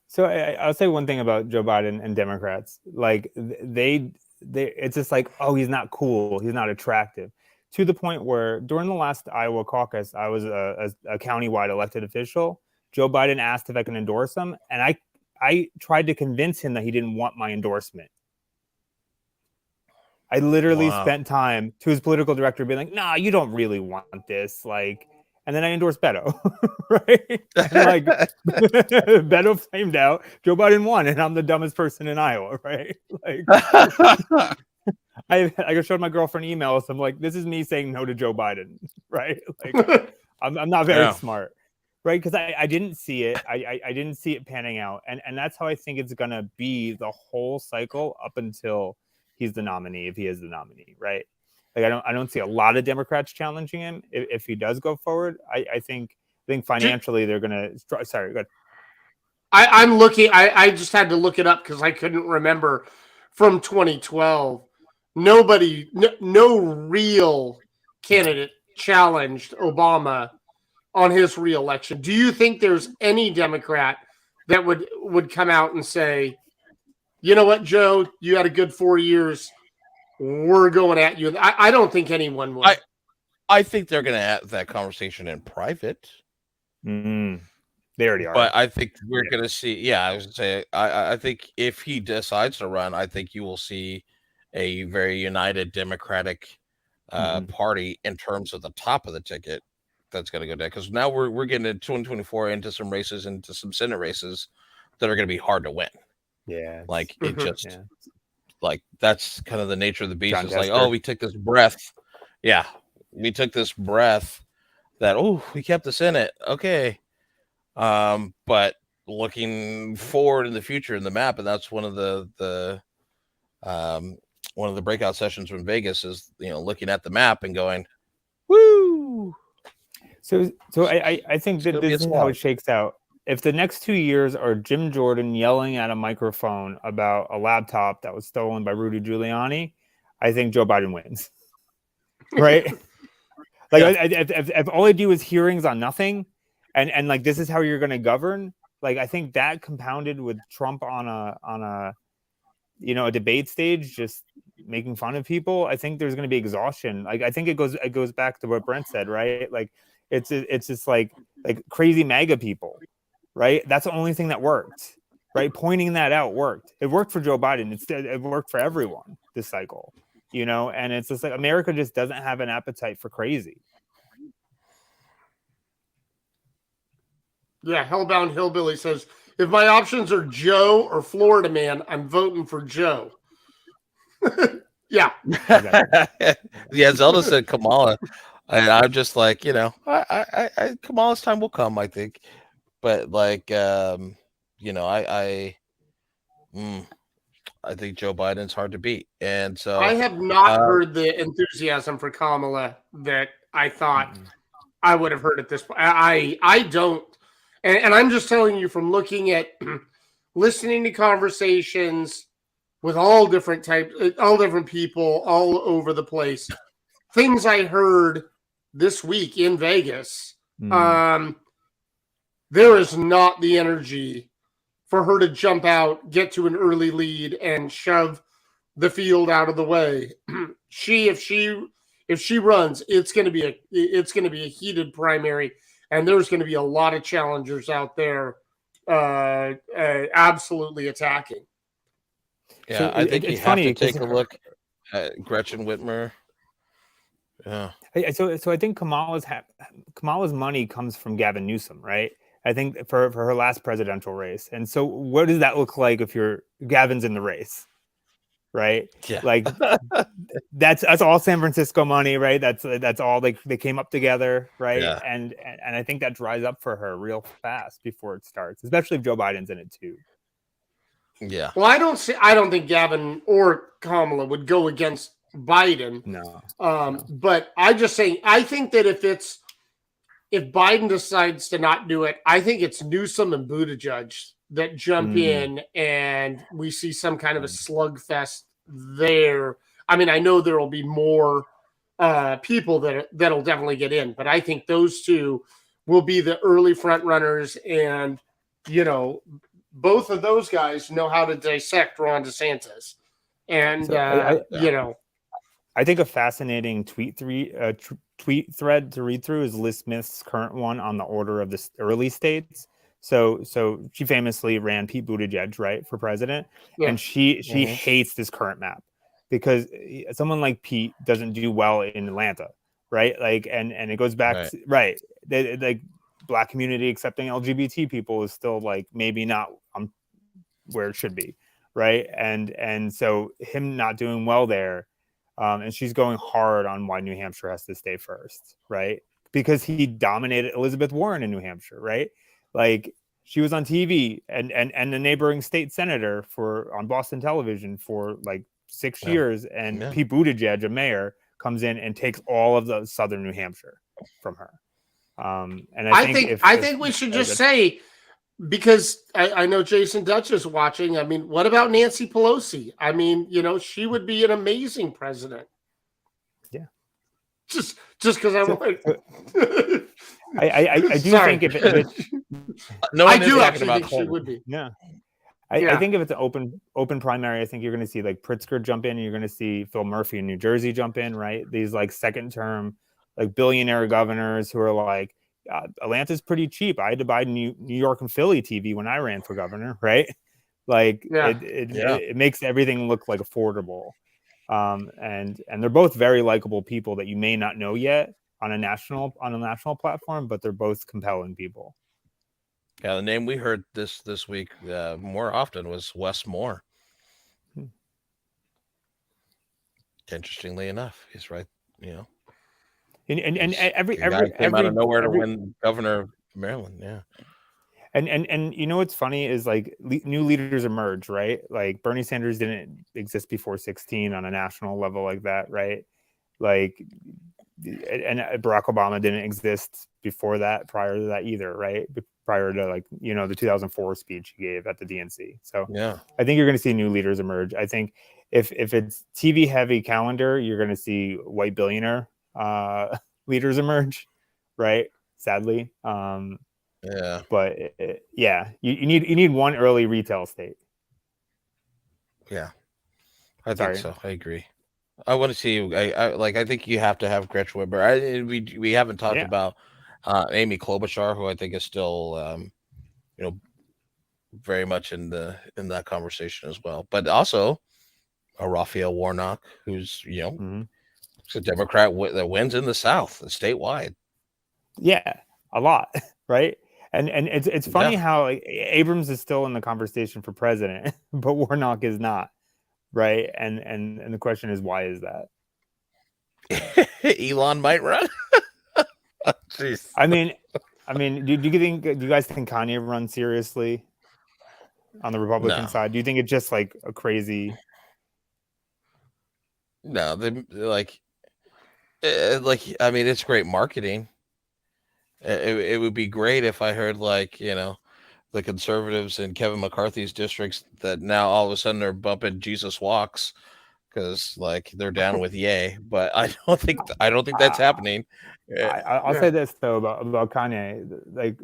So I'll say one thing about Joe Biden and Democrats. Like they it's just like, oh, he's not cool, he's not attractive, to the point where during the last Iowa caucus, I was a countywide elected official. Joe Biden asked if I can endorse him, and I tried to convince him that he didn't want my endorsement. I literally spent time to his political director being like, nah, you don't really want this. Like, and then I endorsed Beto, right? And like, Beto flamed out. Joe Biden won, and I'm the dumbest person in Iowa, right? Like, I showed my girlfriend emails. I'm like, this is me saying no to Joe Biden, right? Like, I'm not very smart, right? Because I didn't see it. I didn't see it panning out, and that's how I think it's gonna be the whole cycle up until he's the nominee, if he is the nominee, right? Like I don't see a lot of Democrats challenging him if he does go forward. I think financially they're gonna. Sorry, go ahead. I'm looking. I just had to look it up because I couldn't remember from 2012. Nobody, no real candidate challenged Obama on his reelection. Do you think there's any Democrat that would come out and say, you know what, Joe, you had a good 4 years. We're going at you. I don't think anyone would. I think they're going to have that conversation in private. Mm-hmm. They already are. But I think we're going to see. Yeah, I was going to say. I think if he decides to run, I think you will see a very united Democratic party in terms of the top of the ticket. That's going to go down because now we're getting in 2024 into some races, into some Senate races that are going to be hard to win. Yeah, like it just. Yeah. Like that's kind of the nature of the beast. It's like, Tester. Oh, we took this breath. Yeah, we took this breath that we kept the Senate. Okay. But looking forward in the future in the map, and that's one of the breakout sessions from Vegas is looking at the map and going, woo. So I think that this is how it shakes out. If the next 2 years are Jim Jordan yelling at a microphone about a laptop that was stolen by Rudy Giuliani, I think Joe Biden wins. Right? Like, if all I do is hearings on nothing, and like this is how you're going to govern, like I think that compounded with Trump on a debate stage, just making fun of people, I think there's going to be exhaustion. Like I think it goes back to what Brent said, right? Like it's just like crazy MAGA people. Right, that's the only thing that worked. Right, pointing that out worked. It worked for Joe Biden. It worked for everyone this cycle, And it's just like America just doesn't have an appetite for crazy. Yeah, Hellbound Hillbilly says, if my options are Joe or Florida Man, I'm voting for Joe. Yeah, yeah. Zelda said Kamala, and I'm just like, Kamala's time will come, I think. But like, I think Joe Biden's hard to beat, and so I have not heard the enthusiasm for Kamala that I thought I would have heard at this point. I don't, and I'm just telling you from looking at, listening to conversations with all different types, all different people, all over the place. Things I heard this week in Vegas. There is not the energy for her to jump out, get to an early lead, and shove the field out of the way. If she runs, it's going to be a heated primary, and there's going to be a lot of challengers out there, absolutely attacking. Yeah, so I think you have to take a look at Gretchen Whitmer. Yeah. So I think Kamala's money comes from Gavin Newsom, right? I think for her last presidential race. And so what does that look like if Gavin's in the race? Right? Yeah. Like that's all San Francisco money, right? That's all they came up together, right? Yeah. And I think that dries up for her real fast before it starts, especially if Joe Biden's in it too. Yeah. Well, I don't think Gavin or Kamala would go against Biden. No. But I just saying, I think that if it's if Biden decides to not do it, I think it's Newsom and Buttigieg that jump in, and we see some kind of a slugfest there. I mean, I know there will be more people that'll definitely get in, but I think those two will be the early front runners, and both of those guys know how to dissect Ron DeSantis, and I think a fascinating tweet thread to read through is Liz Smith's current one on the order of the early states. So she famously ran Pete Buttigieg, right, for president, and she hates this current map because someone like Pete doesn't do well in Atlanta, right? Like, and it goes back right. Like Black community accepting LGBT people is still like maybe not where it should be, right? And so him not doing well there. And she's going hard on why New Hampshire has to stay first, right? Because he dominated Elizabeth Warren in New Hampshire, right? Like she was on TV and the neighboring state senator on Boston television for like 6 years, and Pete Buttigieg, a mayor, comes in and takes all of the southern New Hampshire from her. And I think we should just say, because I know Jason Dutch is watching. I mean, what about Nancy Pelosi? I mean, she would be an amazing president. Yeah. Just because I'm like, I do think if it I do actually think she would be. Yeah. I think if it's an open primary, I think you're going to see like Pritzker jump in, and you're going to see Phil Murphy in New Jersey jump in, right? These like second term, like billionaire governors who are like, Atlanta's pretty cheap. I had to buy New York and Philly TV when I ran for governor, right? Like it makes everything look like affordable. And they're both very likable people that you may not know yet on a national platform, but they're both compelling people. Yeah, the name we heard this week more often was Wes Moore. Interestingly enough, he's right. And every came out of nowhere to win governor of Maryland. Yeah. And what's funny is like new leaders emerge, right? Like Bernie Sanders didn't exist before 2016 on a national level like that, right? Like, and Barack Obama didn't exist before that, prior to that either, right? Prior to like, the 2004 speech he gave at the DNC. So yeah, I think you're going to see new leaders emerge. I think if it's TV heavy calendar, you're going to see white billionaire leaders emerge, right? Sadly. Yeah. But you need one early retail state. Yeah. I think so. I agree. I want to see. I think you have to have Gretchen Whitmer. We haven't talked about Amy Klobuchar, who I think is still, very much in that conversation as well. But also a Raphael Warnock, who's it's a Democrat that wins in the South, statewide. Yeah, a lot, right? And it's funny how like, Abrams is still in the conversation for president, but Warnock is not. Right, and the question is, why is that? Elon might run. Jeez. I mean, do you guys think Kanye runs seriously on the Republican side? Do you think it's just like a crazy? No, they like. I mean, it's great marketing. It would be great if I heard the conservatives in Kevin McCarthy's districts that now all of a sudden are bumping Jesus Walks because they're down with Ye, but I don't think that's happening. I'll say this though about Kanye, like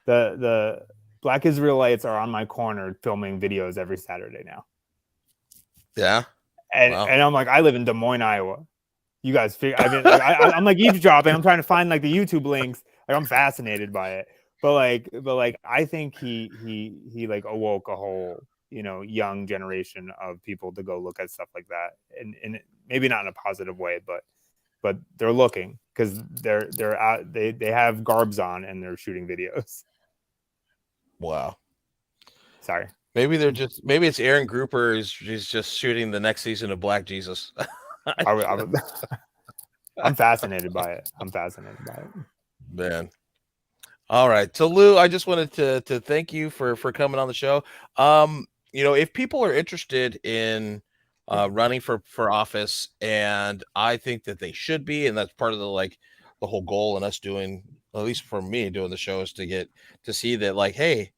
the Black Israelites are on my corner filming videos every Saturday now. Yeah, and I'm like, I live in Des Moines, Iowa. You guys figure? I mean, I'm like eavesdropping. I'm trying to find like the YouTube links. Like I'm fascinated by it. But I think he like awoke a whole young generation of people to go look at stuff like that, and maybe not in a positive way, but they're looking because they're out, they have garbs on and they're shooting videos. Wow. Sorry. Maybe it's Aaron Grouper he's just shooting the next season of Black Jesus. I'm fascinated by it. Man. All right. So Lou, I just wanted to thank you for coming on the show. If people are interested in running for office, and I think that they should be, and that's part of the whole goal and us doing at least for me doing the show, is to get to see that, like, hey,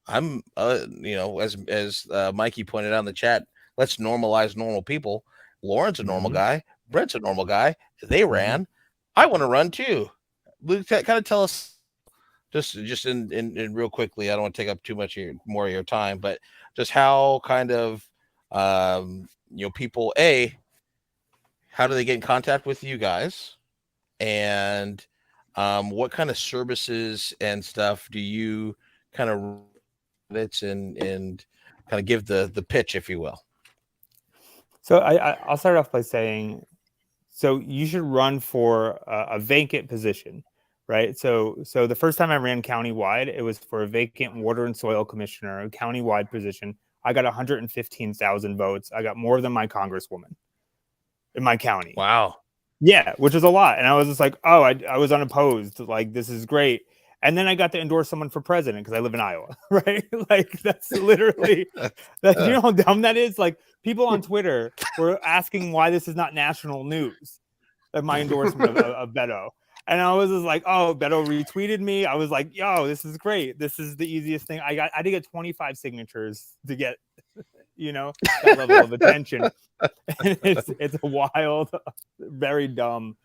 I'm, as Mikey pointed out in the chat, let's normalize normal people. Lauren's a normal guy. Brent's a normal guy. They ran. I want to run too. Luke, kind of tell us, just in real quickly. I don't want to take up too much more of your time, but just how kind of, people, how do they get in contact with you guys? And what kind of services and stuff do you kind of and kind of give the pitch, if you will? So I'll start off by saying, so you should run for a vacant position, right? So the first time I ran countywide, it was for a vacant water and soil commissioner, a countywide position. I got 115,000 votes. I got more than my congresswoman in my county. Wow. Yeah, which is a lot. And I was just like, oh, I was unopposed. Like, this is great. And then I got to endorse someone for president because I live in Iowa, right? Like, that's literally, you know how dumb that is? Like, people on Twitter were asking why this is not national news, of my endorsement of Beto. And I was just like, oh, Beto retweeted me. I was like, yo, this is great. This is the easiest thing. I had to get 25 signatures to get, that level of attention. It's a wild, very dumb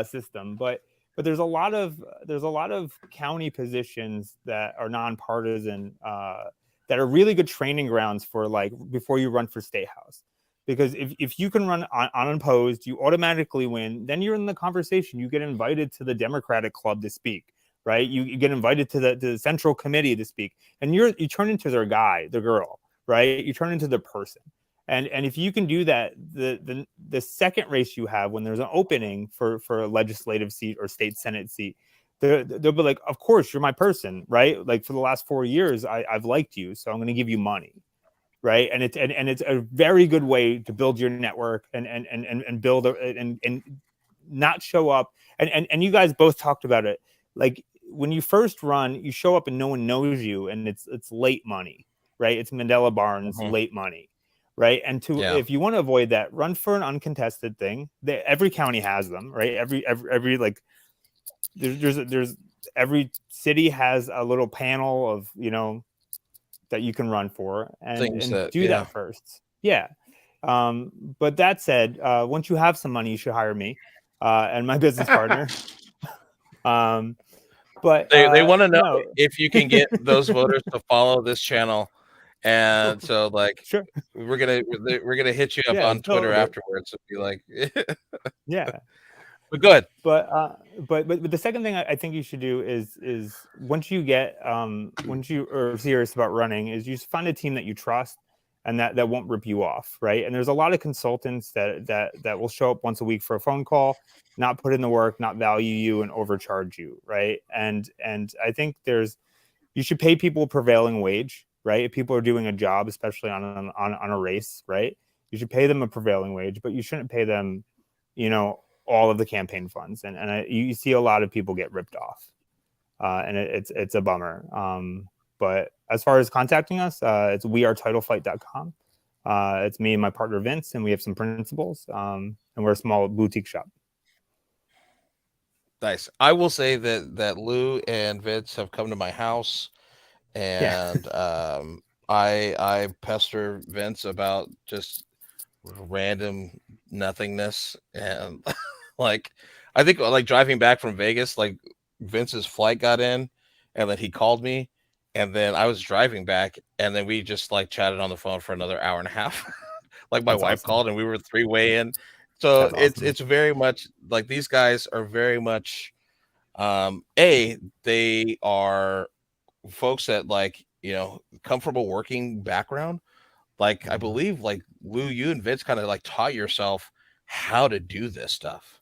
system. But there's a lot of county positions that are nonpartisan that are really good training grounds for, like, before you run for state house. Because if you can run unopposed, you automatically win. Then you're in the conversation. You get invited to the Democratic Club to speak, right? You get invited to the Central Committee to speak, and you turn into their guy, the girl, right? You turn into the person. And if you can do that, the second race you have, when there's an opening for a legislative seat or state Senate seat, they'll be like, of course, you're my person, right? Like, for the last 4 years, I've liked you, so I'm going to give you money. Right. And it's a very good way to build your network and build and not show up. And you guys both talked about it. Like, when you first run, you show up and no one knows you, and it's late money, right? It's Mandela Barnes, late money, right? And if you want to avoid that, run for an uncontested thing. Every county has them, right? Every like, there's every city has a little panel of, that you can run for, and do that first. Yeah. But that said, once you have some money, you should hire me and my business partner. But they want to know if you can get those voters to follow this channel. And so, like, sure, we're gonna hit you up on Twitter afterwards and be like, yeah. But good. But the second thing I think you should do is once you are serious about running, is you find a team that you trust and that won't rip you off, right? And there's a lot of consultants that will show up once a week for a phone call, not put in the work, not value you, and overcharge you, right? And I think you should pay people prevailing wage, right? If people are doing a job, especially on a race, right? You should pay them a prevailing wage, but you shouldn't pay them, all of the campaign funds, and you see a lot of people get ripped off, and it's a bummer. But as far as contacting us, it's weartitlefight.com. It's me and my partner Vince, and we have some principals, and we're a small boutique shop. Nice. I will say that Lou and Vince have come to my house, and I pester Vince about just random nothingness, and like, I think, like, driving back from Vegas, like, Vince's flight got in, and then he called me, and then I was driving back, and then we just, like, chatted on the phone for another hour and a half. Like, my wife called, and we were 3-way in. So it's very much like, these guys are very much they are folks that, like, come from a working background. Like, I believe, like, Lou, you and Vince kind of, like, taught yourself how to do this stuff,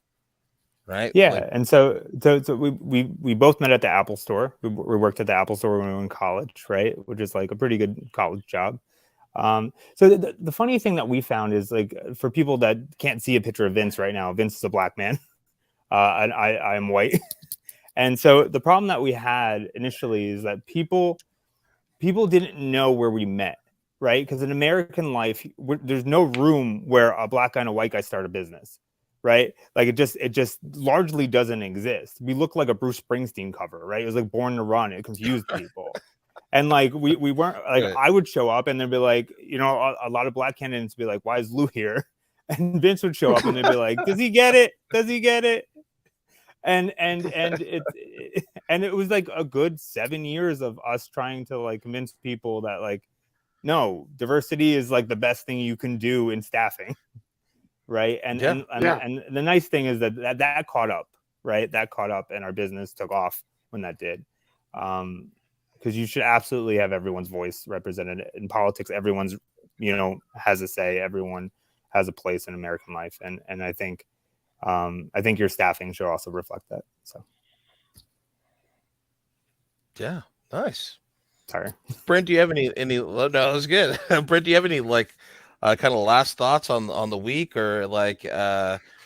right? Yeah. Like, and so we both met at the Apple store. We worked at the Apple store when we were in college, right? Which is, like, a pretty good college job. So the funny thing that we found is, like, for people that can't see a picture of Vince right now, Vince is a black man, and I am white. And so the problem that we had initially is that people didn't know where we met, right? Because in American life, there's no room where a black guy and a white guy start a business, right? Like it just largely doesn't exist. We look like a Bruce Springsteen cover, right? It was like Born to Run. It confused people. And like we weren't like, Right. I would show up and they'd be like, you know, a lot of black candidates would be like, why is Lou here? And Vince would show up and they'd be like, does he get it? Does he get it? And it was like a good 7 years of us trying to like convince people that like, no, diversity is like the best thing you can do in staffing. Right. And the nice thing is that caught up, right? That caught up and our business took off when that did. Because you should absolutely have everyone's voice represented in politics. Everyone's, you know, has a say. Everyone has a place in American life. And I think your staffing should also reflect that. So. Yeah. Nice. Sorry. Brent, do you have any, no, that was good. Brent, do you have any like kind of last thoughts on the week, or like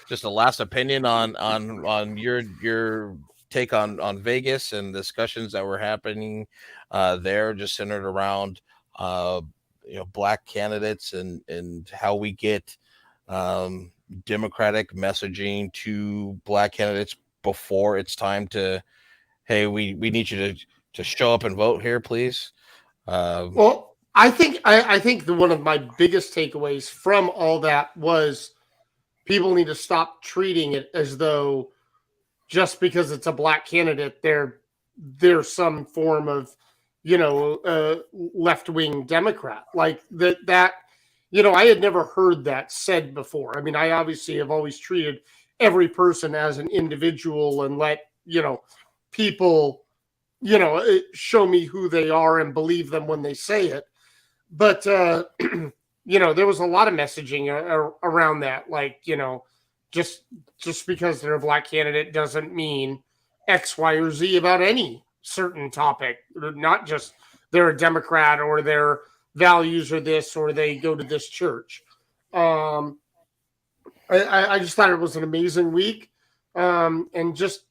just a last opinion on your take on Vegas and discussions that were happening there, just centered around black candidates and how we get Democratic messaging to black candidates before it's time to, hey, we need you to show up and vote here, please. Well, I think one of my biggest takeaways from all that was people need to stop treating it as though just because it's a black candidate, they're some form of, left-wing Democrat. Like that, I had never heard that said before. I mean, I obviously have always treated every person as an individual and let, people, show me who they are and believe them when they say it. But, there was a lot of messaging around that. Like, just because they're a black candidate doesn't mean X, Y, or Z about any certain topic, not just they're a Democrat or their values are this, or they go to this church. I just thought it was an amazing week. And just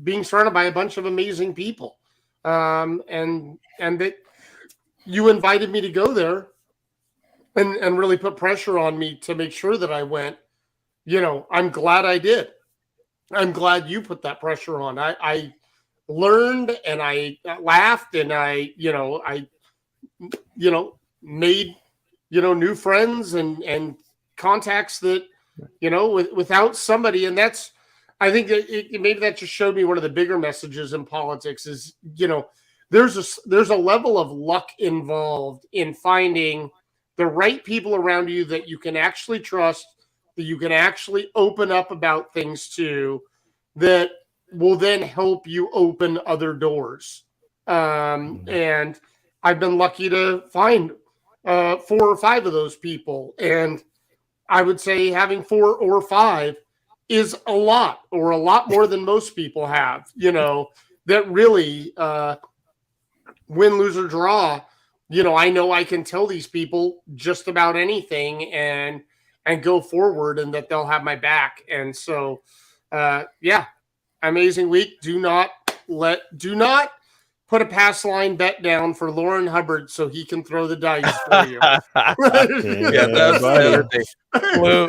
being surrounded by a bunch of amazing people. And that you invited me to go there and really put pressure on me to make sure that I went. I'm glad I did. I'm glad you put that pressure on. I learned and I laughed and I made, new friends and contacts that, without somebody. And that's, I think that maybe that just showed me one of the bigger messages in politics is, there's a level of luck involved in finding the right people around you that you can actually trust, that you can actually open up about things to, that will then help you open other doors. And I've been lucky to find 4 or 5 of those people. And I would say having 4 or 5 is a lot, or a lot more than most people have, that really win, lose, or draw. I know I can tell these people just about anything and go forward, and that they'll have my back. And so, amazing week. Do not put a pass line bet down for Lourin Hubbard so he can throw the dice for you. Yeah, that's the other thing.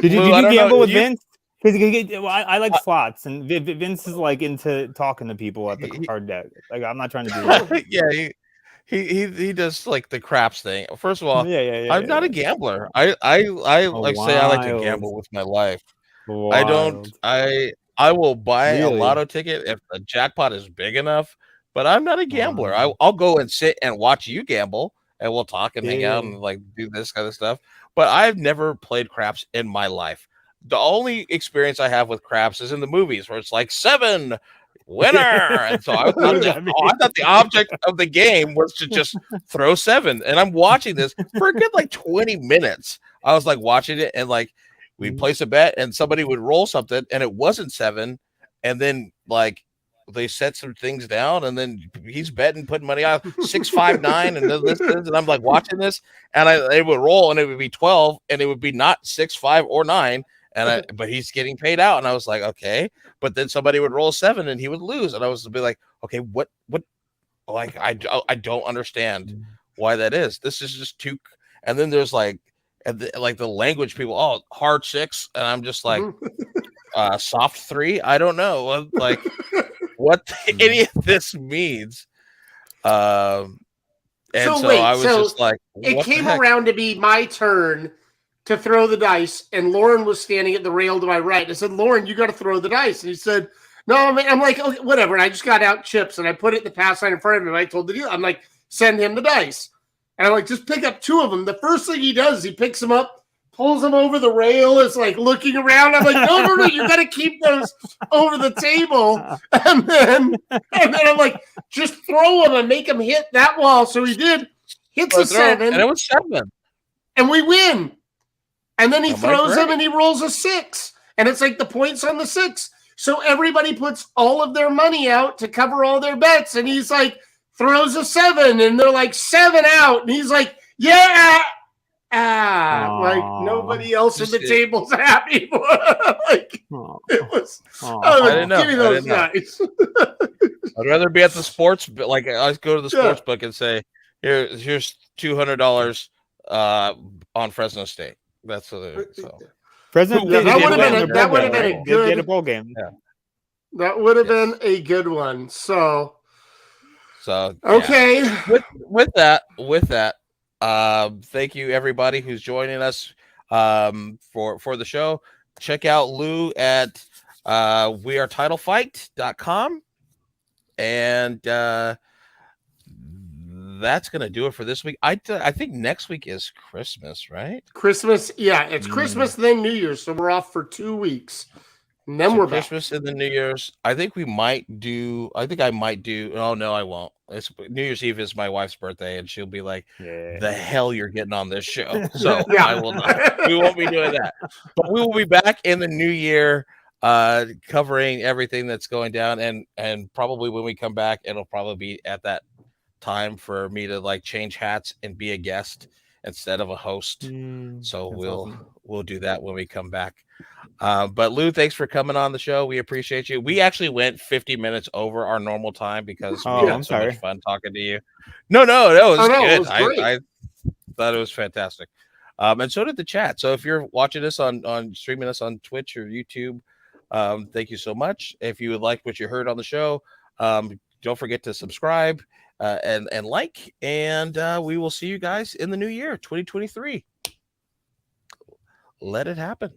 Did you gamble with Vince? Because I like slots, and Vince is like into talking to people at the card deck. Like, I'm not trying to do that. Yeah, he does like the craps thing. First of all, I'm not a gambler. I say I like to gamble with my life. Wild. I don't. I will buy a lotto ticket if the jackpot is big enough, but I'm not a gambler. I'll go and sit and watch you gamble, and we'll talk and hang out and like do this kind of stuff. But I've never played craps in my life. The only experience I have with craps is in the movies where it's like 7 winner. And so I thought the object of the game was to just throw 7. And I'm watching this for a good like 20 minutes. I was like watching it, and like we'd place a bet and somebody would roll something and it wasn't 7. And then like they set some things down, and then he's betting, putting money out 6, 5, 9, and this, and I'm like watching this, and it would roll, and it would be 12, and it would be not 6, 5, or 9, but he's getting paid out, and I was like, okay, but then somebody would roll 7, and he would lose, and I was be like, okay, what, like I don't understand why that is. This is just too, and then there's like and like the language people, hard 6, and I'm just like, soft 3. I don't know like what any of this means. And so I was just like, it came around to be my turn to throw the dice, and Lauren was standing at the rail to my right. I said, Lauren, you got to throw the dice. And he said, no, I'm like, okay, whatever. And I just got out chips and I put it in the pass line in front of him. I told the deal, I'm like, send him the dice. And I'm like, just pick up 2 of them. The first thing he does, he picks them up, pulls them over the rail, is like looking around. I'm like, no, you got to keep those over the table. And then I'm like, just throw them and make them hit that wall. So he did. Hits a 7. And it was 7. And we win. And then he throws them and he rolls a 6. And it's like the points on the 6. So everybody puts all of their money out to cover all their bets. And he's like, throws a 7. And they're like, 7 out. And he's like, yeah. Like nobody else at the table's happy. Like it was. I didn't know. Give me those guys. I'd rather be at the sports, but like I go to the sports book and say, here's $200 on Fresno State. That's what it is. So. Fresno State. That would have been a good. They had a bowl game. Yeah. That would have been a good one. So okay. With that. Thank you everybody who's joining us for the show. Check out Lou at wearetitlefight.com, and that's gonna do it for this week. I think next week is Christmas, right? Christmas, yeah, it's Christmas then New Year's, so we're off for 2 weeks. And then we're Christmas back. and the New Year's. I think I might do. Oh no, I won't. It's New Year's Eve is my wife's birthday, and she'll be like, "The hell you're getting on this show." So I will not. We won't be doing that. But we will be back in the new year, covering everything that's going down, and probably when we come back, it'll probably be at that time for me to like change hats and be a guest instead of a host. So we'll do that when we come back. But Lou, thanks for coming on the show. We appreciate you. We actually went 50 minutes over our normal time because we had so much fun talking to you. No, it was good. It was great. I thought it was fantastic. And so did the chat. So if you're watching us on streaming us on Twitch or YouTube, thank you so much. If you would like what you heard on the show, don't forget to subscribe and like, and we will see you guys in the new year, 2023. Let it happen.